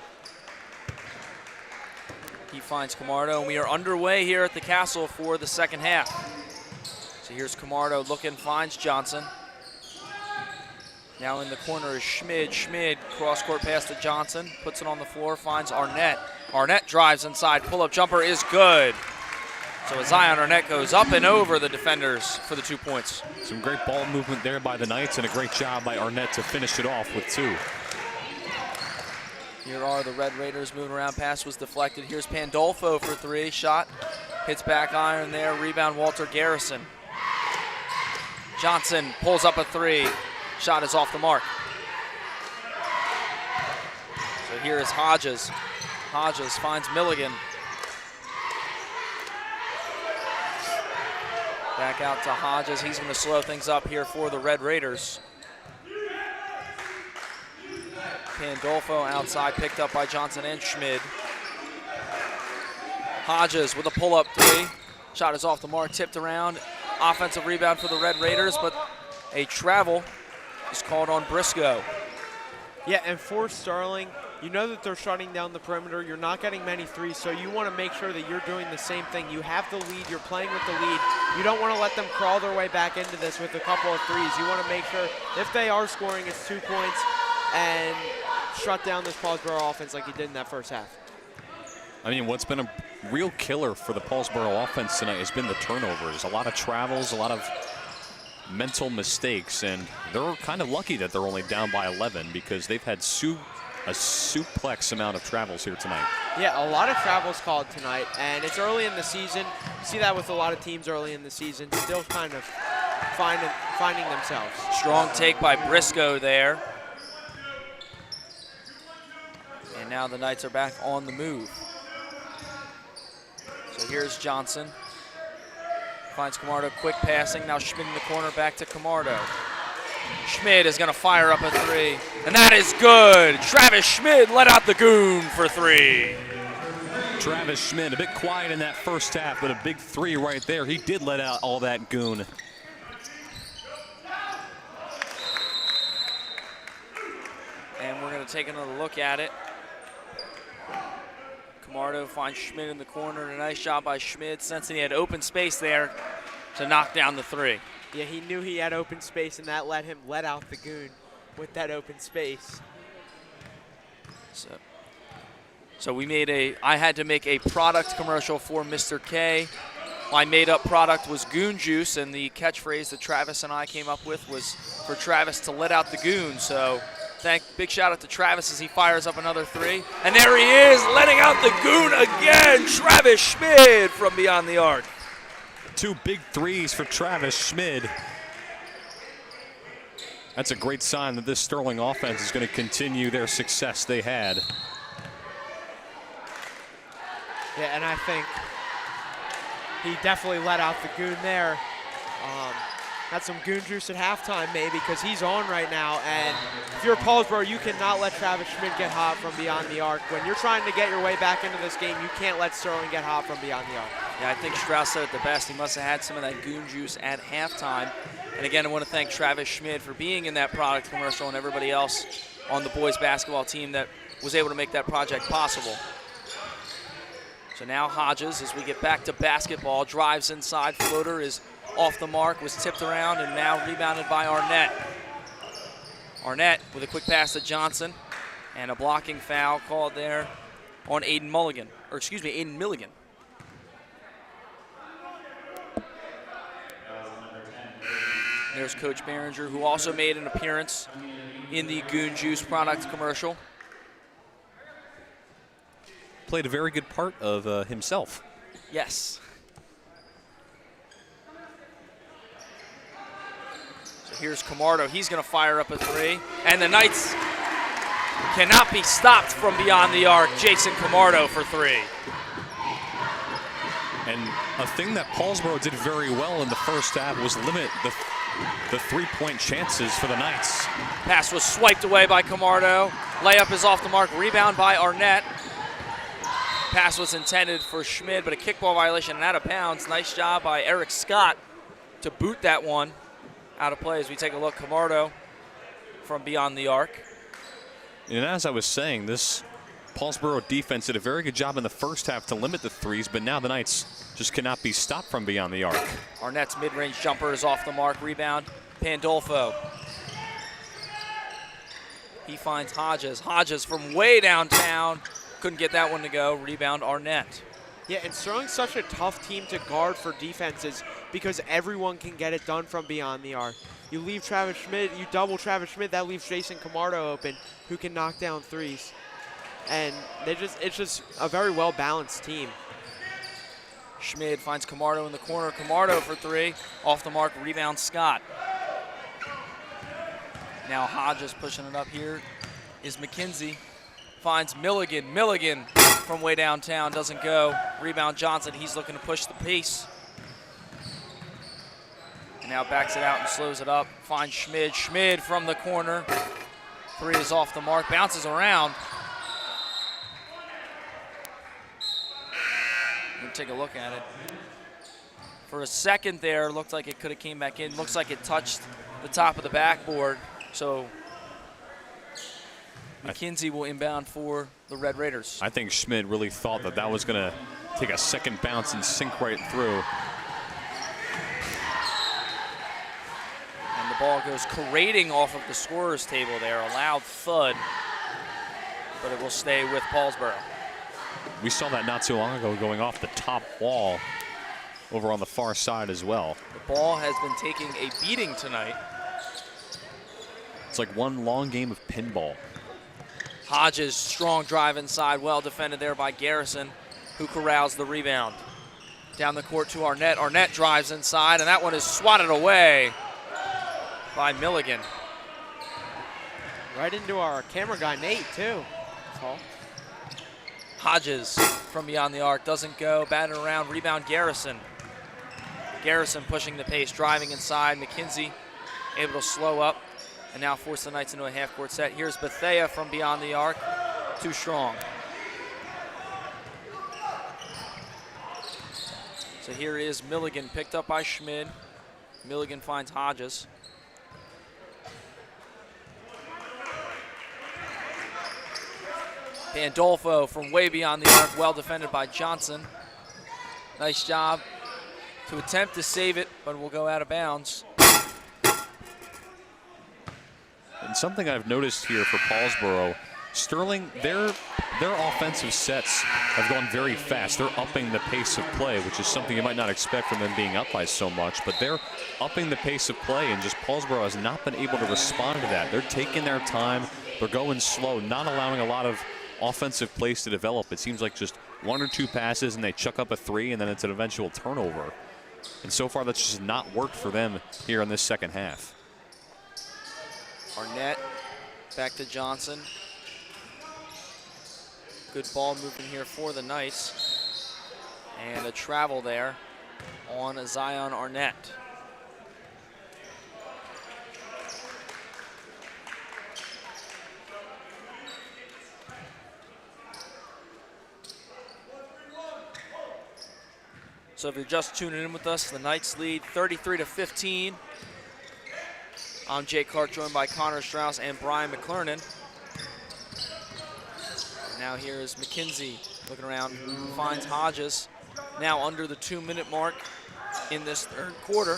He finds Camardo, and we are underway here at the Castle for the second half. So here's Camardo looking, finds Johnson. Now in the corner is Schmid. Schmid, cross-court pass to Johnson, puts it on the floor, finds Arnett. Arnett drives inside, pull-up jumper is good. So Zion Arnett goes up and over the defenders for the 2 points. Some great ball movement there by the Knights, and a great job by Arnett to finish it off with 2. Here are the Red Raiders moving around. Pass was deflected. Here's Pandolfo for 3. Shot hits back iron there. Rebound Walter Garrison. Johnson pulls up a 3. Shot is off the mark. So here is Hodges. Hodges finds Milligan. Back out to Hodges. He's going to slow things up here for the Red Raiders. Pandolfo outside, picked up by Johnson and Schmid. Hodges with a pull-up 3. Shot is off the mark, tipped around. Offensive rebound for the Red Raiders, but a travel is called on Briscoe. Yeah, and for Sterling, you know that they're shutting down the perimeter. You're not getting many threes, so you want to make sure that you're doing the same thing. You have the lead. You're playing with the lead. You don't want to let them crawl their way back into this with a couple of threes. You want to make sure if they are scoring, it's 2 points and shut down this Paulsboro offense like you did in that first half. I mean, what's been a real killer for the Paulsboro offense tonight has been the turnovers. A lot of travels, a lot of mental mistakes, and they're kind of lucky that they're only down by 11 because they've had a suplex amount of travels here tonight. Yeah, a lot of travels called tonight, and it's early in the season. You see that with a lot of teams early in the season, still kind of finding themselves. Strong take by Briscoe there. And now the Knights are back on the move. So here's Johnson. Finds Camardo, quick passing. Now Schmid in the corner, back to Camardo. Schmid is going to fire up a 3, and that is good. Travis Schmid let out the goon for 3. Travis Schmid, a bit quiet in that first half, but a big 3 right there. He did let out all that goon. And we're going to take another look at it. Camardo finds Schmid in the corner. A nice job by Schmid, sensing he had open space there to knock down the 3. Yeah, he knew he had open space, and that let him let out the goon with that open space. So I had to make a product commercial for Mr. K. My made-up product was Goon Juice, and the catchphrase that Travis and I came up with was for Travis to let out the goon. So big shout out to Travis as he fires up another 3. And there he is, letting out the goon again. Travis Schmid from beyond the arc. 2 big 3s for Travis Schmid. That's a great sign that this Sterling offense is going to continue their success they had. Yeah, and I think he definitely let out the goon there. Had some goon juice at halftime maybe because he's on right now. And if you're Paulsboro, you cannot let Travis Schmid get hot from beyond the arc. When you're trying to get your way back into this game, you can't let Sterling get hot from beyond the arc. Yeah, I think Strauss said it the best. He must have had some of that goon juice at halftime. And again, I want to thank Travis Schmid for being in that product commercial and everybody else on the boys basketball team that was able to make that project possible. So now Hodges, as we get back to basketball, drives inside, floater is off the mark, was tipped around, and now rebounded by Arnett. Arnett with a quick pass to Johnson, and a blocking foul called there on Aiden Milligan. There's Coach Behringer, who also made an appearance in the Goon Juice product commercial. Played a very good part of himself. Yes. So here's Camardo. He's going to fire up a three. And the Knights cannot be stopped from beyond the arc. Jason Camardo for three. And a thing that Paulsboro did very well in the first half was limit the three-point chances for the Knights. Pass was swiped away by Camardo. Layup is off the mark. Rebound by Arnett. Pass was intended for Schmid, but a kickball violation and out of bounds. Nice job by Eric Scott to boot that one out of play. As we take a look, Camardo from beyond the arc. And as I was saying, this Paulsboro defense did a very good job in the first half to limit the threes, but now the Knights just cannot be stopped from beyond the arc. Arnett's mid-range jumper is off the mark. Rebound, Pandolfo. He finds Hodges. Hodges from way downtown. Couldn't get that one to go. Rebound, Arnett. Yeah, and Sterling's such a tough team to guard for defenses because everyone can get it done from beyond the arc. You leave Travis Schmidt, you double Travis Schmidt, that leaves Jason Camardo open, who can knock down threes. And it's just a very well-balanced team. Schmid finds Camardo in the corner. Camardo for three. Off the mark, rebound Scott. Now Hodges pushing it up here is McKenzie. Finds Milligan. Milligan from way downtown doesn't go. Rebound Johnson. He's looking to push the pace. And now backs it out and slows it up. Finds Schmid. Schmid from the corner. Three is off the mark. Bounces around. We'll take a look at it. For a second there, looked like it could have came back in. Looks like it touched the top of the backboard. So McKenzie will inbound for the Red Raiders. I think Schmid really thought that was going to take a second bounce and sink right through. And the ball goes parading off of the scorer's table there. A loud thud, but it will stay with Paulsboro. We saw that not too long ago going off the top wall over on the far side as well. The ball has been taking a beating tonight. It's like one long game of pinball. Hodges, strong drive inside, well defended there by Garrison, who corrals the rebound. Down the court to Arnett. Arnett drives inside, and that one is swatted away by Milligan. Right into our camera guy, Nate, too. Tall. Hodges from beyond the arc doesn't go. Batted around, rebound Garrison. Garrison pushing the pace, driving inside. McKenzie able to slow up and now force the Knights into a half-court set. Here's Bethea from beyond the arc. Too strong. So here is Milligan, picked up by Schmid. Milligan finds Hodges. Pandolfo from way beyond the arc, well defended by Johnson. Nice job to attempt to save it, but will go out of bounds. And something I've noticed here for Paulsboro, Sterling, their offensive sets have gone very fast. They're upping the pace of play, which is something you might not expect from them being up by so much, but they're upping the pace of play, and just Paulsboro has not been able to respond to that. They're taking their time, they're going slow, not allowing a lot of offensive plays to develop. It seems like just one or two passes and they chuck up a three and then it's an eventual turnover. And so far that's just not worked for them here in this second half. Arnett back to Johnson. Good ball movement here for the Knights. And a travel there on Zion Arnett. So if you're just tuning in with us, the Knights lead 33-15. I'm Jake Clark, joined by Connor Strauss and Brian McClernand. And now here is McKenzie looking around, finds Hodges. Now under the 2-minute mark in this third quarter.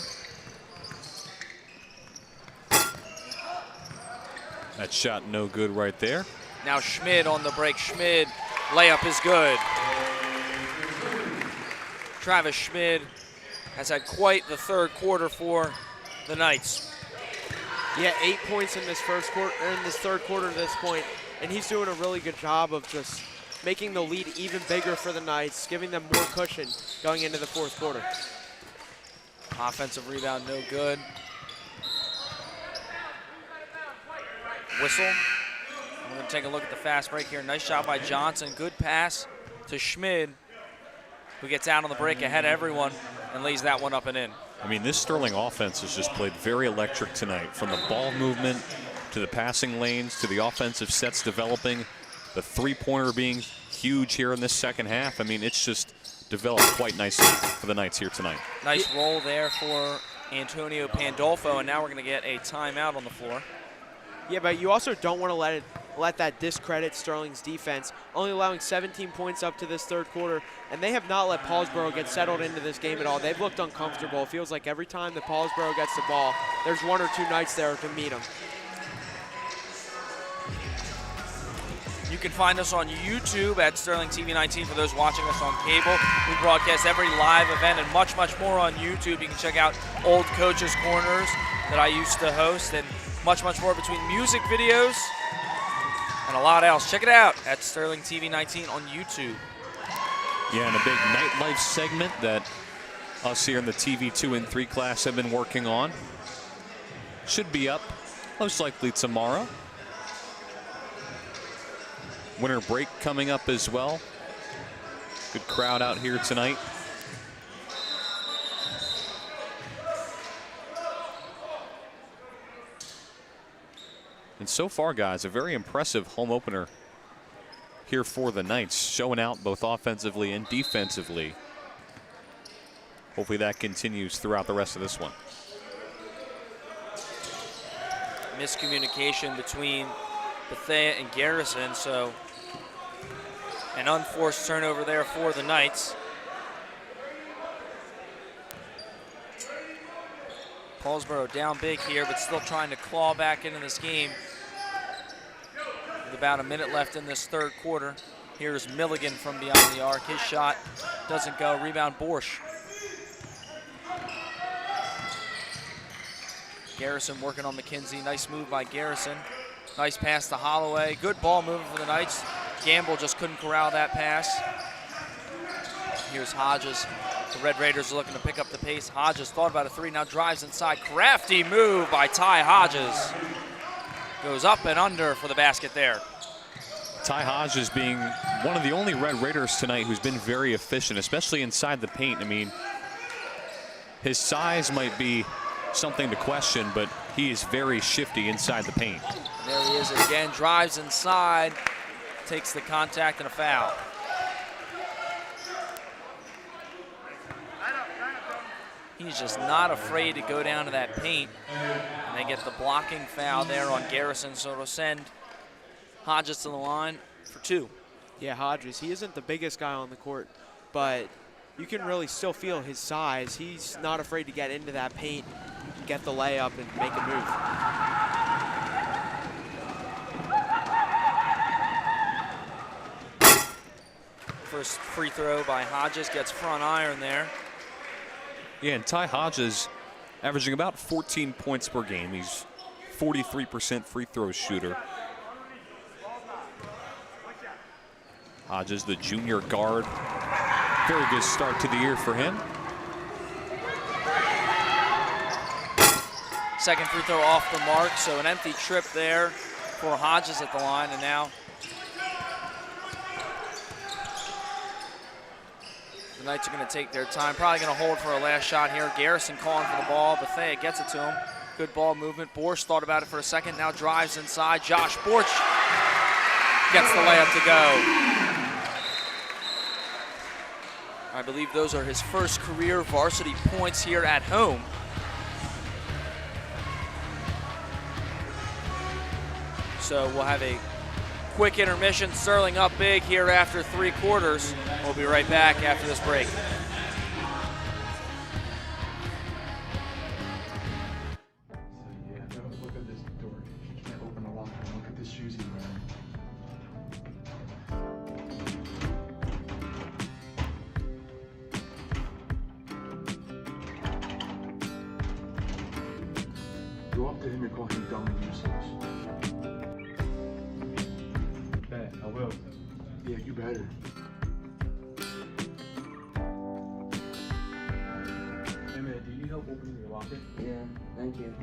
That shot no good right there. Now Schmid on the break. Schmid, layup is good. Travis Schmid has had quite the third quarter for the Knights. Yeah, 8 points in this first quarter, or in this third quarter to this point, and he's doing a really good job of just making the lead even bigger for the Knights, giving them more cushion going into the fourth quarter. Offensive rebound, no good. Whistle. We're going to take a look at the fast break here. Nice shot by Johnson. Good pass to Schmid, who gets out on the break ahead of everyone and lays that one up and in. I mean, this Sterling offense has just played very electric tonight, from the ball movement to the passing lanes to the offensive sets developing, the three-pointer being huge here in this second half. I mean, it's just developed quite nicely for the Knights here tonight. Nice roll there for Antonio Pandolfo, and now we're going to get a timeout on the floor. Yeah, but you also don't want to let that discredit Sterling's defense, only allowing 17 points up to this third quarter, and they have not let Paulsboro get settled into this game at all. They've looked uncomfortable. It feels like every time that Paulsboro gets the ball, there's one or two Knights there to meet them. You can find us on YouTube at Sterling TV 19 for those watching us on cable. We broadcast every live event and much, much more on YouTube. You can check out old Coaches Corners that I used to host, and much, much more between music videos and a lot else. Check it out at Sterling TV 19 on YouTube. Yeah, and a big nightlife segment that us here in the TV 2 and 3 class have been working on. Should be up most likely tomorrow. Winter break coming up as well. Good crowd out here tonight. And so far, guys, a very impressive home opener here for the Knights, showing out both offensively and defensively. Hopefully that continues throughout the rest of this one. Miscommunication between Bethea and Garrison, so an unforced turnover there for the Knights. Paulsboro down big here, but still trying to claw back into this game. With about a minute left in this third quarter. Here's Milligan from beyond the arc. His shot doesn't go. Rebound, Borsch. Garrison working on McKenzie. Nice move by Garrison. Nice pass to Holloway. Good ball moving for the Knights. Gamble just couldn't corral that pass. Here's Hodges. The Red Raiders are looking to pick up the pace. Hodges thought about a three, now drives inside. Crafty move by Ty Hodges. Goes up and under for the basket there. Ty Hodges being one of the only Red Raiders tonight who's been very efficient, especially inside the paint. I mean, his size might be something to question, but he is very shifty inside the paint. And there he is again, drives inside, takes the contact and a foul. He's just not afraid to go down to that paint. And they get the blocking foul there on Garrison, so it'll send Hodges to the line for two. Yeah, Hodges, he isn't the biggest guy on the court, but you can really still feel his size. He's not afraid to get into that paint, get the layup, and make a move. First free throw by Hodges, gets front iron there. Yeah, and Ty Hodges averaging about 14 points per game. He's 43% free throw shooter. Hodges, the junior guard. Very good start to the year for him. Second free throw off the mark, so an empty trip there for Hodges at the line, and now the Knights are going to take their time, probably going to hold for a last shot here. Garrison calling for the ball. Bethea gets it to him. Good ball movement. Borsch thought about it for a second, now drives inside. Josh Borsch gets the layup to go. I believe those are his first career varsity points here at home. So we'll have a quick intermission. Sterling up big here after three quarters. We'll be right back after this break. Look at this door. You can't open the locker. Look at the shoes he's wearing. Go up to him and call him dumb and useless. Bet, I will. Yeah, you better. Hey man, do you need help opening your locker? Yeah, thank you.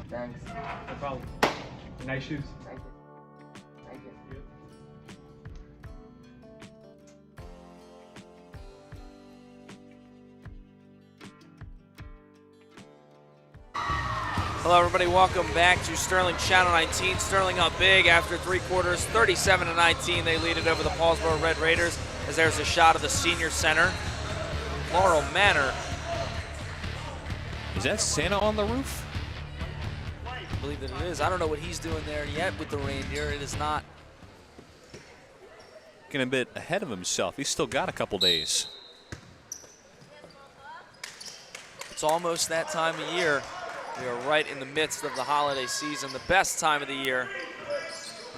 Thanks. No problem. Nice shoes. Thank you. Thank you. Hello, everybody. Welcome back to Sterling Channel 19. Sterling up big after 3 quarters, 37-19. They lead it over the Paulsboro Red Raiders as there's a shot of the senior center, Laurel Manor. Is that Santa on the roof? I believe that it is. I don't know what he's doing there yet with the reindeer. It is not. Getting a bit ahead of himself. He's still got a couple days. It's almost that time of year. We are right in the midst of the holiday season, the best time of the year.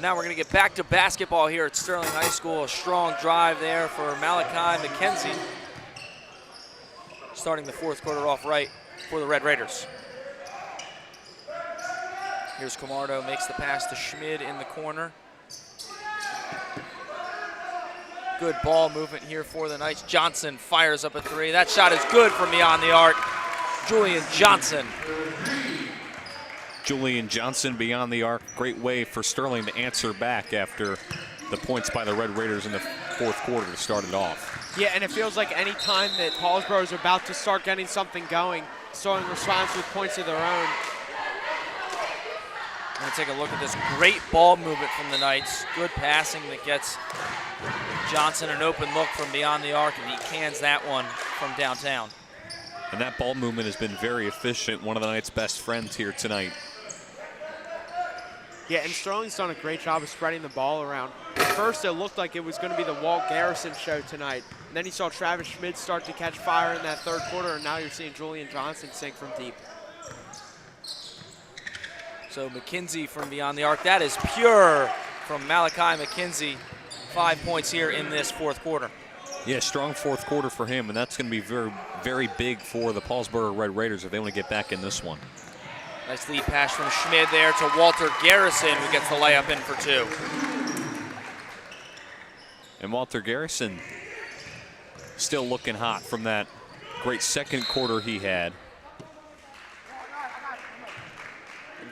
Now we're going to get back to basketball here at Sterling High School. A strong drive there for Malachi McKenzie. Starting the 4th quarter off right for the Red Raiders. Here's Camardo, makes the pass to Schmid in the corner. Good ball movement here for the Knights. Johnson fires up a 3. That shot is good from beyond the arc. Julian Johnson. Julian Johnson beyond the arc. Great way for Sterling to answer back after the points by the Red Raiders in the 4th quarter to start it off. Yeah, and it feels like any time that Paulsboro is about to start getting something going, Sterling responds with points of their own. I'm going to take a look at this great ball movement from the Knights. Good passing that gets Johnson an open look from beyond the arc, and he cans that one from downtown. And that ball movement has been very efficient. One of the Knights' best friends here tonight. Yeah, and Sterling's done a great job of spreading the ball around. At first, it looked like it was going to be the Walt Garrison show tonight. And then you saw Travis Schmid start to catch fire in that 3rd quarter, and now you're seeing Julian Johnson sink from deep. So McKenzie from beyond the arc. That is pure from Malachi McKenzie. 5 points here in this 4th quarter. Yeah, strong 4th quarter for him, and that's going to be very, very big for the Paulsboro Red Raiders if they want to get back in this one. Nice lead pass from Schmid there to Walter Garrison, who gets the layup in for 2. And Walter Garrison still looking hot from that great 2nd quarter he had.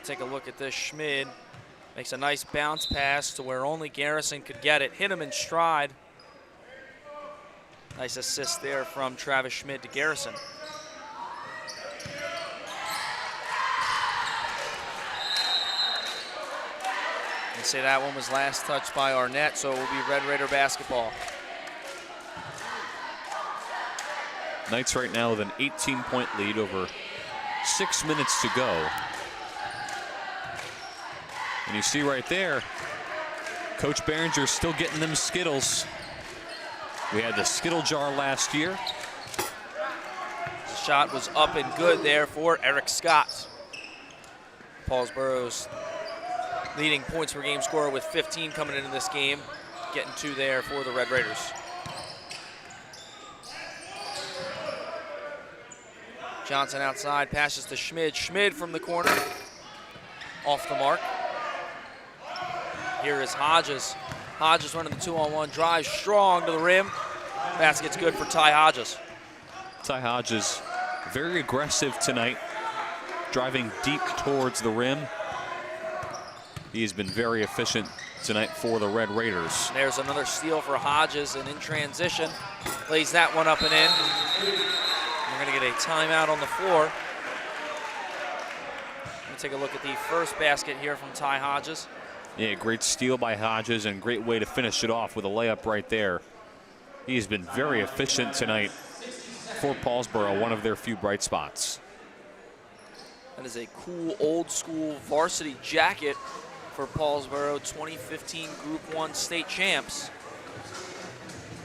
Take a look at this. Schmid makes a nice bounce pass to where only Garrison could get it. Hit him in stride. Nice assist there from Travis Schmid to Garrison. And say that one was last touched by Arnett, so it will be Red Raider basketball. Knights right now with an 18-point lead over 6 minutes to go. And you see right there, Coach Behringer still getting them Skittles. We had the Skittle jar last year. The shot was up and good there for Eric Scott. Paulsboro's leading points per game scorer with 15 coming into this game. Getting 2 there for the Red Raiders. Johnson outside, passes to Schmid. Schmid from the corner, off the mark. Here is Hodges. Hodges running the 2-on-1 drive, strong to the rim. Basket's good for Ty Hodges. Ty Hodges, very aggressive tonight, driving deep towards the rim. He's been very efficient tonight for the Red Raiders. There's another steal for Hodges, and in transition, lays that one up and in. We're going to get a timeout on the floor. We'll take a look at the first basket here from Ty Hodges. Yeah, great steal by Hodges and great way to finish it off with a layup right there. He's been very efficient tonight for Paulsboro, one of their few bright spots. That is a cool old school varsity jacket for Paulsboro, 2015 Group 1 state champs.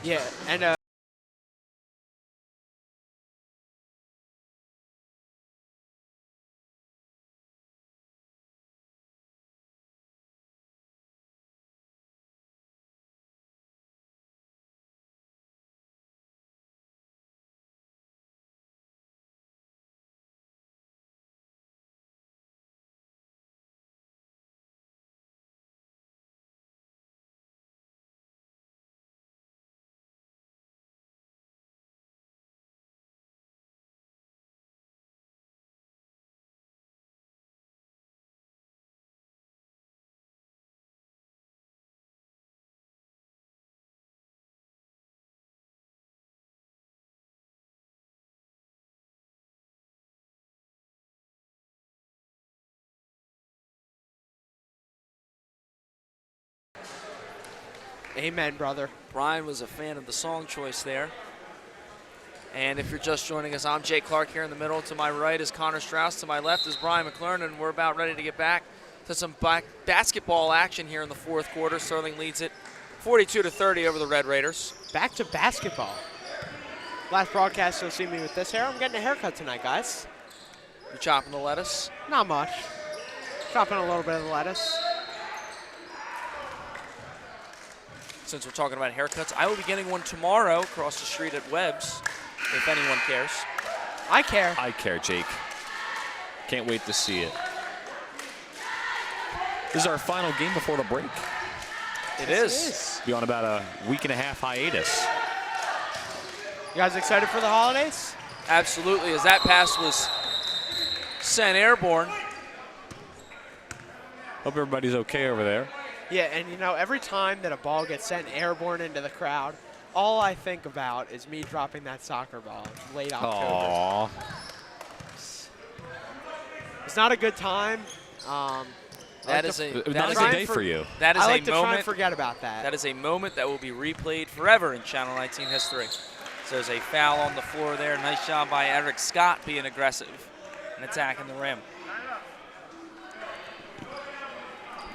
Yeah, and Amen, brother. Brian was a fan of the song choice there. And if you're just joining us, I'm Jay Clark here in the middle. To my right is Connor Strauss. To my left is Brian McLaren, and we're about ready to get back to some basketball action here in the fourth quarter. Sterling leads it 42-30 over the Red Raiders. Back to basketball. Last broadcast, you'll see me with this hair. I'm getting a haircut tonight, guys. You chopping the lettuce? Not much. Chopping a little bit of the lettuce. Since we're talking about haircuts, I will be getting one tomorrow across the street at Webb's, if anyone cares. I care. I care, Jake. Can't wait to see it. This is our final game before the break. It is. Be on about a week and a half hiatus. You guys excited for the holidays? Absolutely, as that pass was sent airborne. Hope everybody's okay over there. Yeah, and you know, every time that a ball gets sent airborne into the crowd, all I think about is me dropping that soccer ball in late October. Aww. It's not a good time. That is a day for you. That is I like a to moment. try and forget about that. That is a moment that will be replayed forever in Channel 19 history. So there's a foul on the floor there. Nice job by Eric Scott being aggressive and attacking the rim.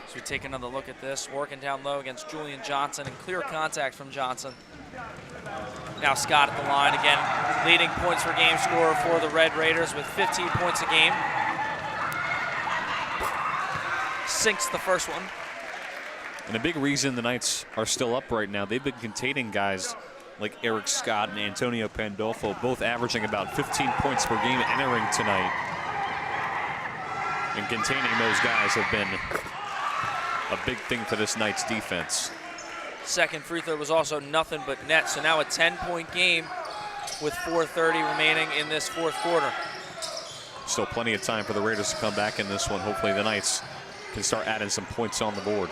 So we take another look at this, working down low against Julian Johnson, and clear contact from Johnson. Now Scott at the line again, leading points per game scorer for the Red Raiders with 15 points a game. Sinks the first one. And a big reason the Knights are still up right now, they've been containing guys like Eric Scott and Antonio Pandolfo, both averaging about 15 points per game entering tonight. And containing those guys have been a big thing for this Knights defense. Second free throw was also nothing but net, so now a 10-point game with 4:30 remaining in this fourth quarter. Still plenty of time for the Raiders to come back in this one. Hopefully the Knights can start adding some points on the board.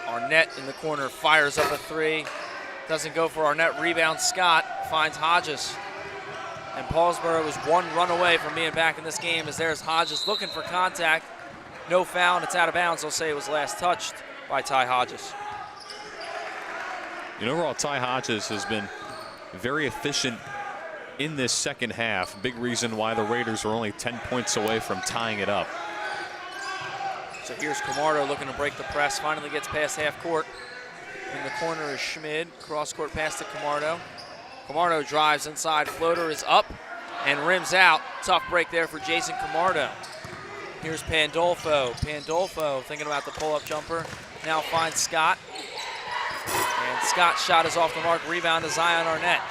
Arnett in the corner fires up a three. Doesn't go for Arnett. Rebound Scott finds Hodges. And Paulsboro is one run away from being back in this game as there's Hodges looking for contact. No foul, and it's out of bounds. They'll say it was last touched by Ty Hodges. And overall, Ty Hodges has been very efficient in this second half. Big reason why the Raiders are only 10 points away from tying it up. So here's Camardo looking to break the press. Finally gets past half court. In the corner is Schmid. Cross court pass to Camardo. Camardo drives inside. Floater is up and rims out. Tough break there for Jason Camardo. Here's Pandolfo. Pandolfo thinking about the pull-up jumper. Now finds Scott. And Scott's shot is off the mark. Rebound to Zion Arnett.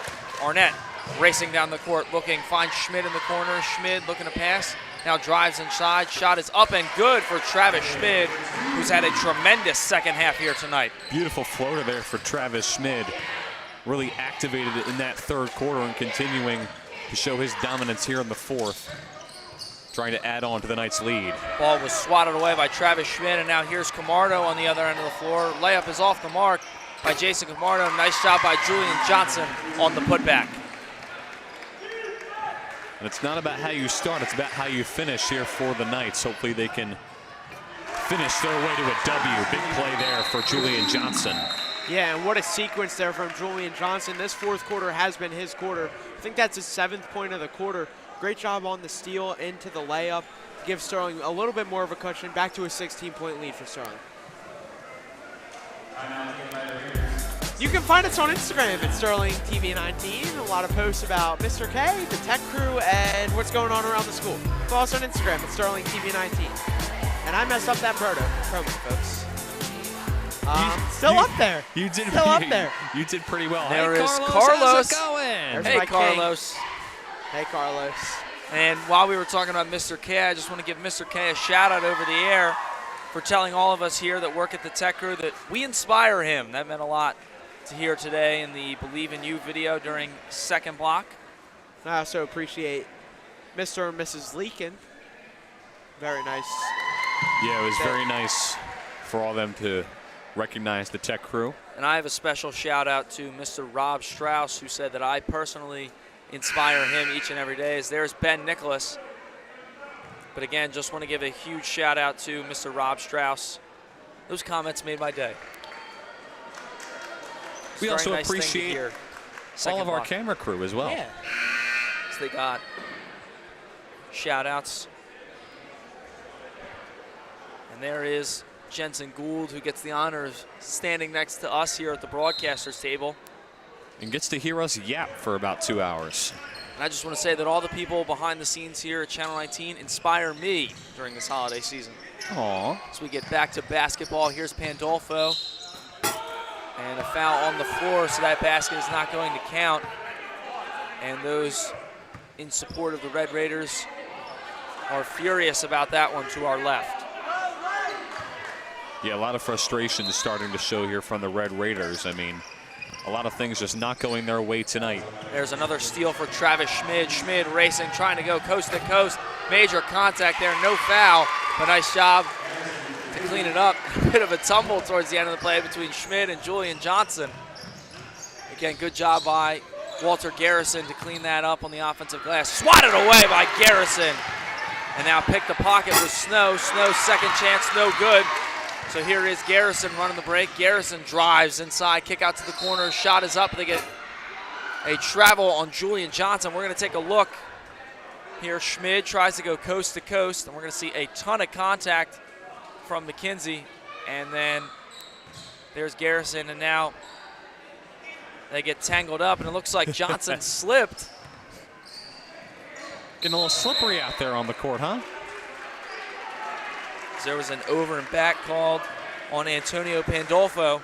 Arnett racing down the court looking. Finds Schmid in the corner. Schmid looking to pass. Now drives inside. Shot is up and good for Travis Schmid, who's had a tremendous second half here tonight. Beautiful floater there for Travis Schmid. Really activated it in that third quarter and continuing to show his dominance here in the fourth. Trying to add on to the Knights' lead. Ball was swatted away by Travis Schmid, and now here's Camardo on the other end of the floor. Layup is off the mark by Jason Camardo. Nice job by Julian Johnson on the putback. And it's not about how you start, it's about how you finish here for the Knights. Hopefully they can finish their way to a W. Big play there for Julian Johnson. Yeah, and what a sequence there from Julian Johnson. This fourth quarter has been his quarter. I think that's his 7th point of the quarter. Great job on the steal into the layup. Give Sterling a little bit more of a cushion. Back to a 16-point lead for Sterling. You can find us on Instagram at Sterling TV19. A lot of posts about Mr. K, the tech crew, and what's going on around the school. Follow us on Instagram at Sterling TV19. And I messed up that promo, folks. Still up there. You did. Still up there. You did pretty well. There hey, is Carlos. How's it Hey, going? There's my Carlos. king. Hey, Carlos. And while we were talking about Mr. K, I just want to give Mr. K a shout out over the air for telling all of us here that work at the tech crew that we inspire him. That meant a lot to hear today in the Believe in You video during second block. I also appreciate Mr. and Mrs. Leakin. Very nice. Yeah, it was very nice for all of them to recognize the tech crew. And I have a special shout out to Mr. Rob Strauss, who said that I personally inspire him each and every day. As there's Ben Nicholas. But again, just want to give a huge shout out to Mr. Rob Strauss. Those comments made my day. We Very also nice thing to appreciate hear. all Second of our block. camera crew as well. Yeah. So they got shout-outs. And there is Jensen Gould, who gets the honor of standing next to us here at the broadcaster's table. And gets to hear us yap for about 2 hours. And I just want to say that all the people behind the scenes here at Channel 19 inspire me during this holiday season. Aww. As we get back to basketball, here's Pandolfo. And a foul on the floor, so that basket is not going to count. And those in support of the Red Raiders are furious about that one to our left. Yeah, a lot of frustration is starting to show here from the Red Raiders. I mean, a lot of things just not going their way tonight. There's another steal for Travis Schmid. Schmid racing, trying to go coast to coast. Major contact there, no foul, but nice job to clean it up. A bit of a tumble towards the end of the play between Schmid and Julian Johnson. Again, good job by Walter Garrison to clean that up on the offensive glass. Swatted away by Garrison. And now pick the pocket with Snow. Snow's second chance, no good. So here is Garrison running the break. Garrison drives inside, kick out to the corner. Shot is up. They get a travel on Julian Johnson. We're going to take a look here. Schmid tries to go coast to coast, and we're going to see a ton of contact from McKenzie. And then there's Garrison, and now they get tangled up, and it looks like Johnson slipped. Getting a little slippery out there on the court, huh? There was an over and back called on Antonio Pandolfo.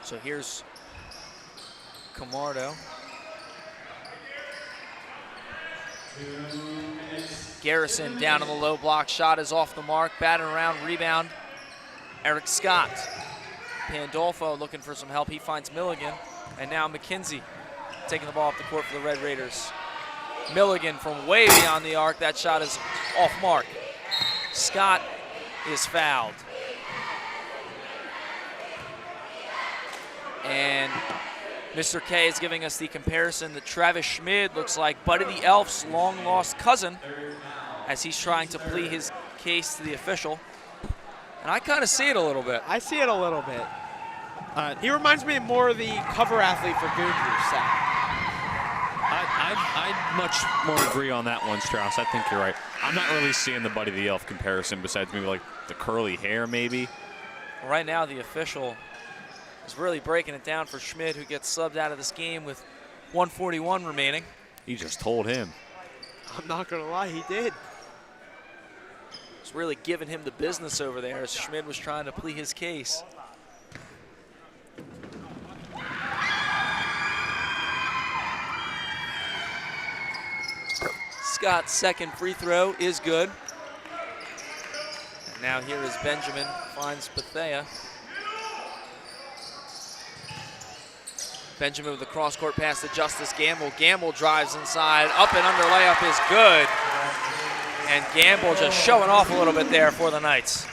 So here's Camardo. Garrison down on the low block. Shot is off the mark. Batting around. Rebound. Eric Scott. Pandolfo looking for some help. He finds Milligan. And now McKenzie taking the ball off the court for the Red Raiders. Milligan from way beyond the arc. That shot is off mark. Scott is fouled. And Mr. K is giving us the comparison that Travis Schmid looks like Buddy the Elf's long-lost cousin as he's trying to plead his case to the official. And I kind of see it a little bit. I see it a little bit. He reminds me more of the cover athlete for Gooners, Seth. I'd much more agree on that one, Strauss. I think you're right. I'm not really seeing the Buddy the Elf comparison besides maybe like the curly hair, maybe. Right now, the official is really breaking it down for Schmid, who gets subbed out of this game with 1:41 remaining. He just told him. I'm not going to lie, he did. It's really giving him the business over there as Schmid was trying to plead his case. Scott's second free throw is good. And now here is Benjamin, finds Bethea. Benjamin with the cross-court pass to Justice Gamble. Gamble drives inside, up and under layup is good. And Gamble just showing off a little bit there for the Knights.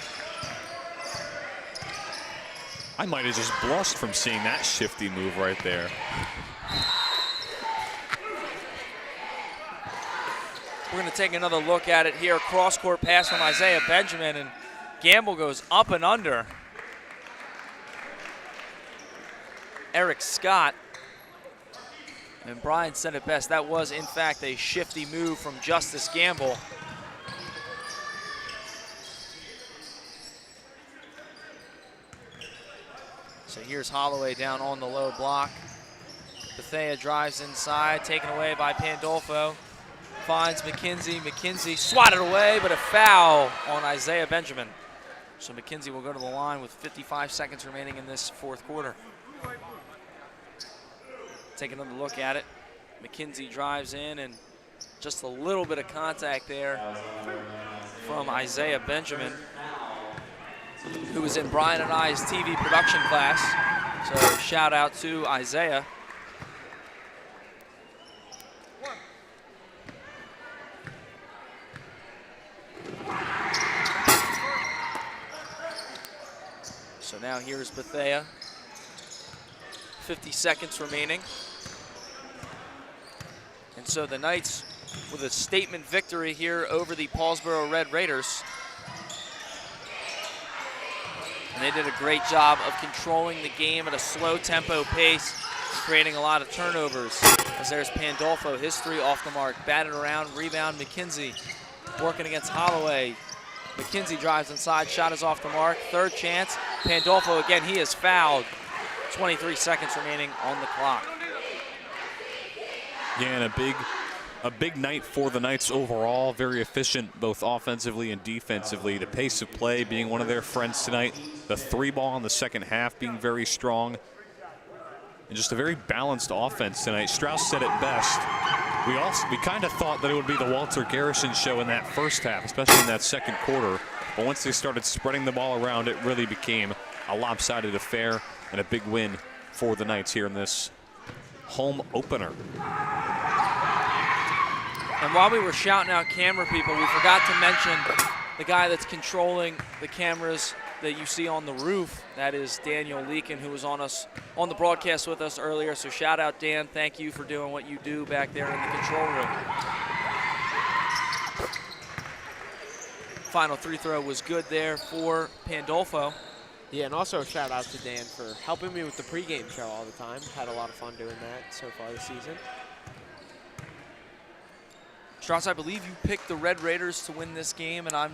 I might have just blushed from seeing that shifty move right there. We're going to take another look at it here. Cross-court pass from Isaiah Benjamin, and Gamble goes up and under. Eric Scott. And Brian said it best. That was, in fact, a shifty move from Justice Gamble. So here's Holloway down on the low block. Bethea drives inside, taken away by Pandolfo. Finds McKenzie. McKenzie swatted away, but a foul on Isaiah Benjamin. So McKenzie will go to the line with 55 seconds remaining in this fourth quarter. Take another look at it. McKenzie drives in, and just a little bit of contact there from Isaiah Benjamin, who was in Brian and I's TV production class. So shout out to Isaiah. So now here's Bethea. 50 seconds remaining. And so the Knights with a statement victory here over the Paulsboro Red Raiders. And they did a great job of controlling the game at a slow tempo pace, creating a lot of turnovers. As there's Pandolfo, his 3 off the mark, batted around, rebound, McKenzie working against Holloway. McKenzie drives inside, shot is off the mark, 3rd chance. Pandolfo again, he is fouled. 23 seconds remaining on the clock. Yeah, and a big night for the Knights overall. Very efficient both offensively and defensively. The pace of play being one of their friends tonight. The 3-ball in the second half being very strong. And just a very balanced offense tonight. Strauss said it best. We kind of thought that it would be the Walter Garrison show in that first half, especially in that second quarter. But once they started spreading the ball around, it really became a lopsided affair and a big win for the Knights here in this home opener. And while we were shouting out camera people, we forgot to mention the guy that's controlling the cameras that you see on the roof. That is Daniel Leakin, who was on the broadcast with us earlier. So shout out, Dan. Thank you for doing what you do back there in the control room. Final 3 throw was good there for Pandolfo. Yeah, and also a shout out to Dan for helping me with the pregame show all the time. Had a lot of fun doing that so far this season. Strauss, I believe you picked the Red Raiders to win this game, and I'm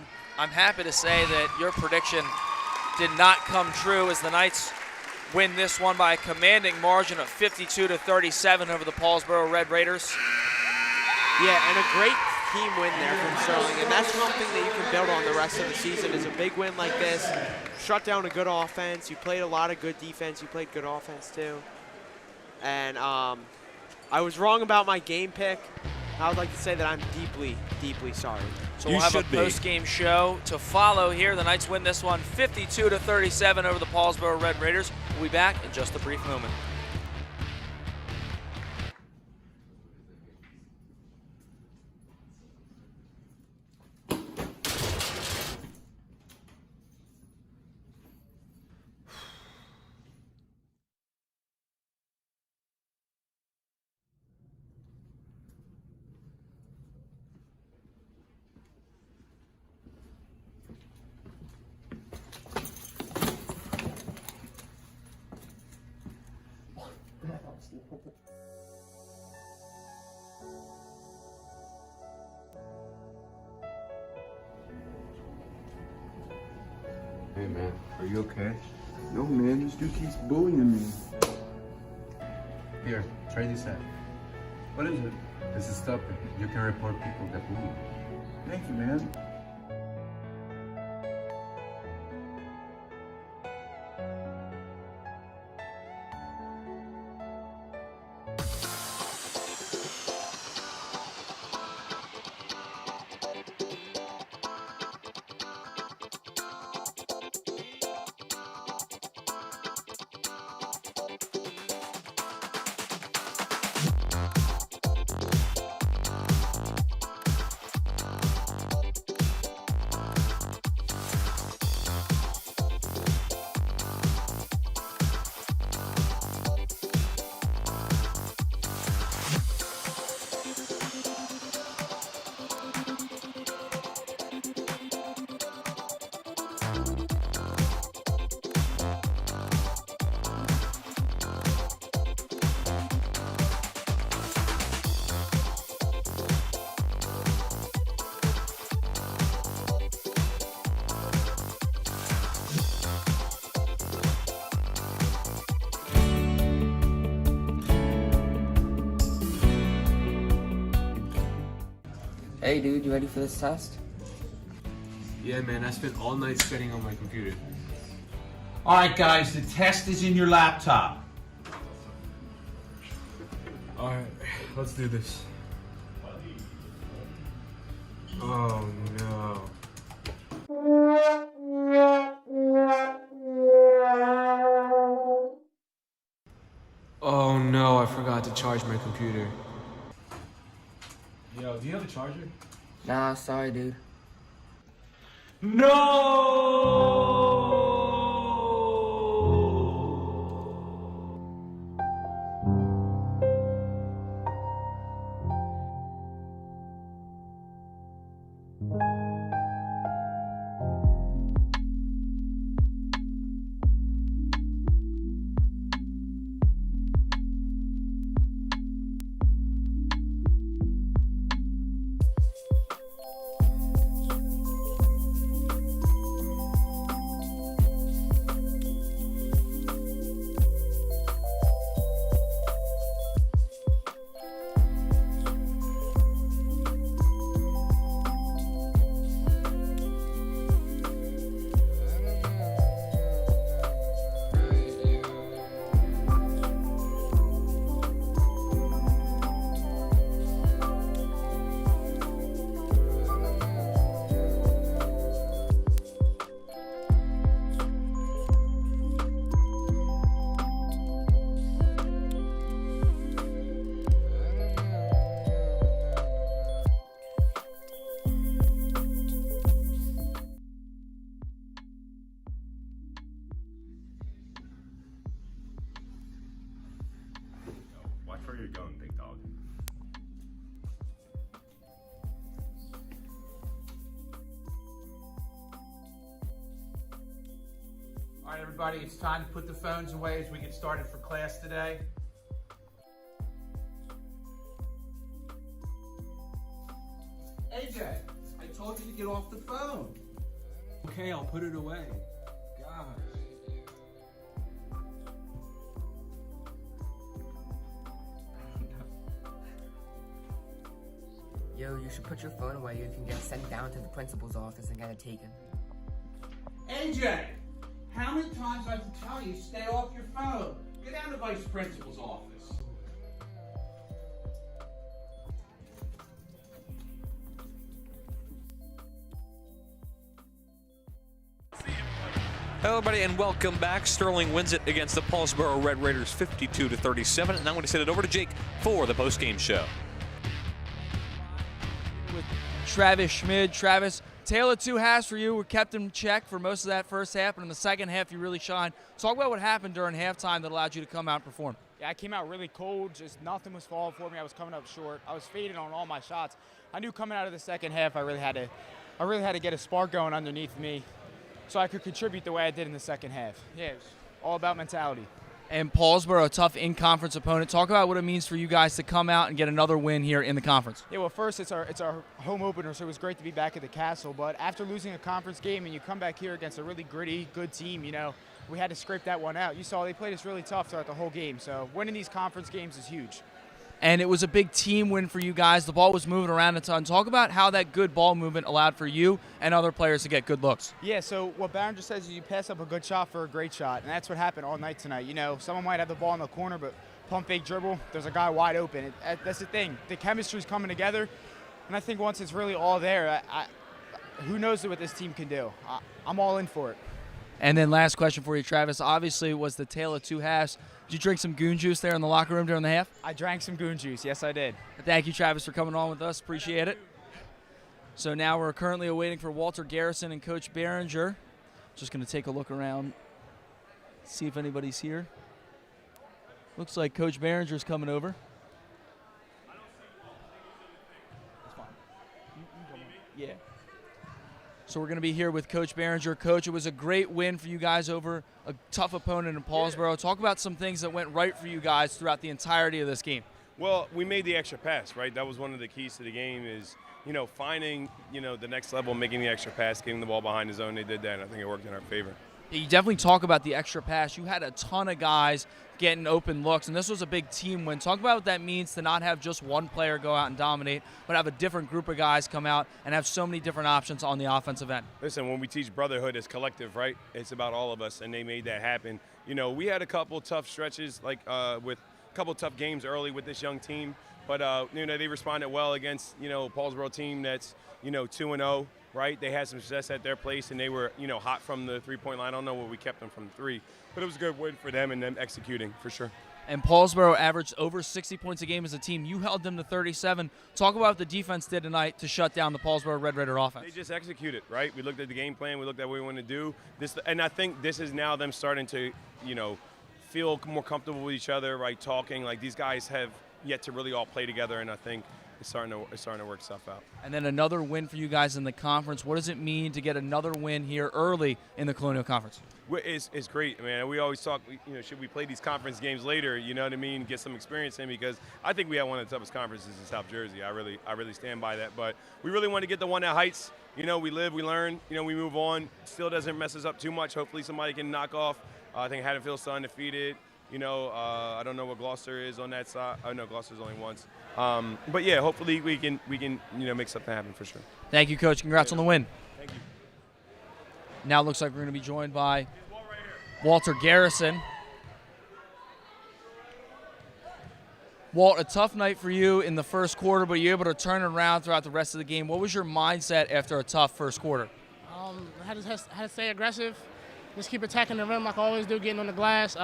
happy to say that your prediction did not come true as the Knights win this one by a commanding margin of 52-37 over the Paulsboro Red Raiders. Yeah, and a great team win there from Sterling, and that's something that you can build on the rest of the season. Is a big win like this. Shut down a good offense. You played a lot of good defense. You played good offense too. And I was wrong about my game pick. I would like to say that I'm deeply, deeply sorry. So we'll have a post-game show to follow here. The Knights win this one 52-37 over the Paulsboro Red Raiders. We'll be back in just a brief moment. Hey man, are you okay? No man, this dude keeps bullying me. Here, try this out. What is it? This is stop it. You can report people that bully you. Thank you, man. Hey dude, you ready for this test? Yeah, man, I spent all night studying on my computer. All right, guys, the test is in your laptop. All right, let's do this. Oh no. Oh no, I forgot to charge my computer. Yo, do you have a charger? Nah, sorry dude. All right, everybody, it's time to put the phones away as we get started for class today. AJ, I told you to get off the phone. Okay, I'll put it away. Gosh. Yo, you should put your phone away. You can get sent down to the principal's office and get it taken. AJ, how many times do I have to tell you stay off your phone? Get down to the vice principal's office. Hello, everybody, and welcome back. Sterling wins it against the Paulsboro Red Raiders 52-37. And now I'm going to send it over to Jake for the postgame show. With Travis Schmid. Travis, tale of two halves for you. We kept him in check for most of that first half, and in the second half, you really shined. Talk about what happened during halftime that allowed you to come out and perform. Yeah, I came out really cold. Just nothing was falling for me. I was coming up short. I was fading on all my shots. I knew coming out of the second half, I really had to get a spark going underneath me, so I could contribute the way I did in the second half. Yeah, it was all about mentality. And Paulsboro, a tough in-conference opponent. Talk about what it means for you guys to come out and get another win here in the conference. Yeah, well, first, it's our home opener, so it was great to be back at the Castle. But after losing a conference game and you come back here against a really gritty, good team, you know, we had to scrape that one out. You saw they played us really tough throughout the whole game, so winning these conference games is huge. And it was a big team win for you guys. The ball was moving around a ton. Talk about how that good ball movement allowed for you and other players to get good looks. Yeah, so what Barron just says is you pass up a good shot for a great shot, and that's what happened all night tonight. You know, someone might have the ball in the corner, but pump fake dribble, there's a guy wide open. That's the thing. The chemistry's coming together, and I think once it's really all there, who knows what this team can do. I'm all in for it. And then last question for you, Travis. Obviously, it was the tale of two halves. Did you drink some goon juice there in the locker room during the half? I drank some goon juice. Yes, I did. Thank you, Travis, for coming on with us. Appreciate it. So now we're currently awaiting for Walter Garrison and Coach Behringer. Just going to take a look around, see if anybody's here. Looks like Coach Behringer's coming over. Yeah. So we're going to be here with Coach Behringer. Coach, it was a great win for you guys over a tough opponent in Paulsboro. Talk about some things that went right for you guys throughout the entirety of this game. Well, we made the extra pass, right? That was one of the keys to the game is, you know, finding, you know, the next level, making the extra pass, getting the ball behind the zone. They did that, and I think it worked in our favor. You definitely talk about the extra pass. You had a ton of guys getting open looks, and this was a big team win. Talk about what that means to not have just one player go out and dominate, but have a different group of guys come out and have so many different options on the offensive end. Listen, when we teach brotherhood, it's collective, right? It's about all of us, and they made that happen. You know, we had a couple tough stretches, like with a couple tough games early with this young team, but, you know, they responded well against, you know, Paulsboro team that's, you know, 2-0. Right, they had some success at their place, and they were, you know, hot from the three-point line. I don't know what we kept them from three, but it was a good win for them and them executing for sure. And Paulsboro averaged over 60 points a game as a team. You held them to 37. Talk about what the defense did tonight to shut down the Paulsboro Red Raider offense. They just executed, right? We looked at the game plan. We looked at what we want to do. And I think this is now them starting to, you know, feel more comfortable with each other, right? Talking like these guys have yet to really all play together, and I think it's starting to work stuff out. And then another win for you guys in the conference. What does it mean to get another win here early in the Colonial Conference? It's great, man. We always talk, you know, should we play these conference games later, you know what I mean, get some experience in, because I think we have one of the toughest conferences in South Jersey. I really stand by that. But we really want to get the one at Heights. You know, we live, we learn, you know, we move on. Still doesn't mess us up too much. Hopefully somebody can knock off. I think Haddonfield's still undefeated. You know, I don't know what Gloucester is on that side. I know Gloucester's only once. But yeah, hopefully we can you know, make something happen for sure. Thank you, Coach. Congrats on the win. Thank you. Now it looks like we're going to be joined by Walter Garrison. Walt, a tough night for you in the first quarter, but you're able to turn it around throughout the rest of the game. What was your mindset after a tough first quarter? I had to stay aggressive, just keep attacking the rim like I always do, getting on the glass.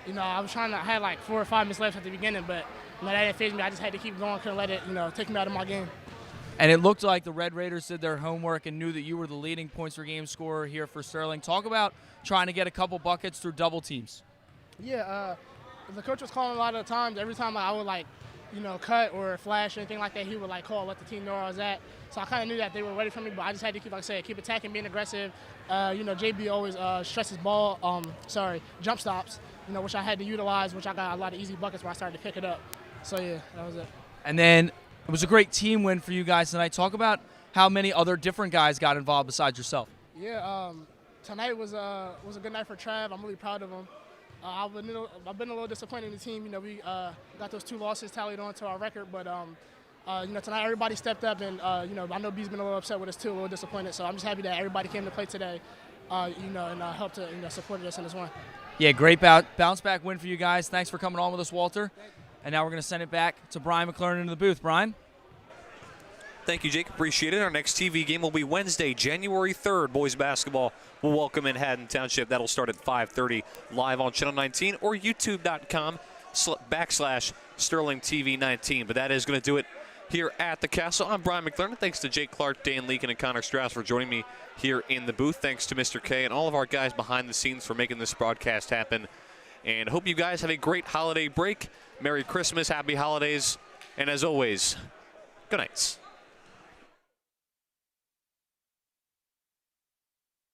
You know, I had like 4 or 5 minutes left at the beginning, but you know, that didn't faze me. I just had to keep going, couldn't let it, you know, take me out of my game. And it looked like the Red Raiders did their homework and knew that you were the leading points per game scorer here for Sterling. Talk about trying to get a couple buckets through double teams. Yeah, the coach was calling a lot of the times. Every time I would like cut or flash or anything like that, he would like call, let the team know where I was at. So I kind of knew that they were ready for me, but I just had to keep, like I said, keep attacking, being aggressive. JB always stresses jump stops, which I had to utilize, which I got a lot of easy buckets where I started to pick it up. So yeah, that was it. And then it was a great team win for you guys tonight. Talk about how many other different guys got involved besides yourself. Yeah, tonight was a good night for Trav. I'm really proud of him. I've been a little disappointed in the team. We got those 2 losses tallied onto our record, but tonight everybody stepped up, and I know B's been a little upset with us too, a little disappointed. So I'm just happy that everybody came to play today, and helped to support us in this one. Yeah, great bounce back win for you guys. Thanks for coming on with us, Walter. And now we're going to send it back to Brian McLaren into the booth. Brian? Thank you, Jake. Appreciate it. Our next TV game will be Wednesday, January 3rd. Boys basketball will welcome in Haddon Township. That'll start at 5:30 live on Channel 19 or YouTube.com/Sterling TV 19. But that is going to do it here at the Castle. I'm Brian McLaren. Thanks to Jake Clark, Dan Leakin, and Connor Strauss for joining me here in the booth. Thanks to Mr. K and all of our guys behind the scenes for making this broadcast happen. And hope you guys have a great holiday break. Merry Christmas, Happy Holidays, and as always, good nights.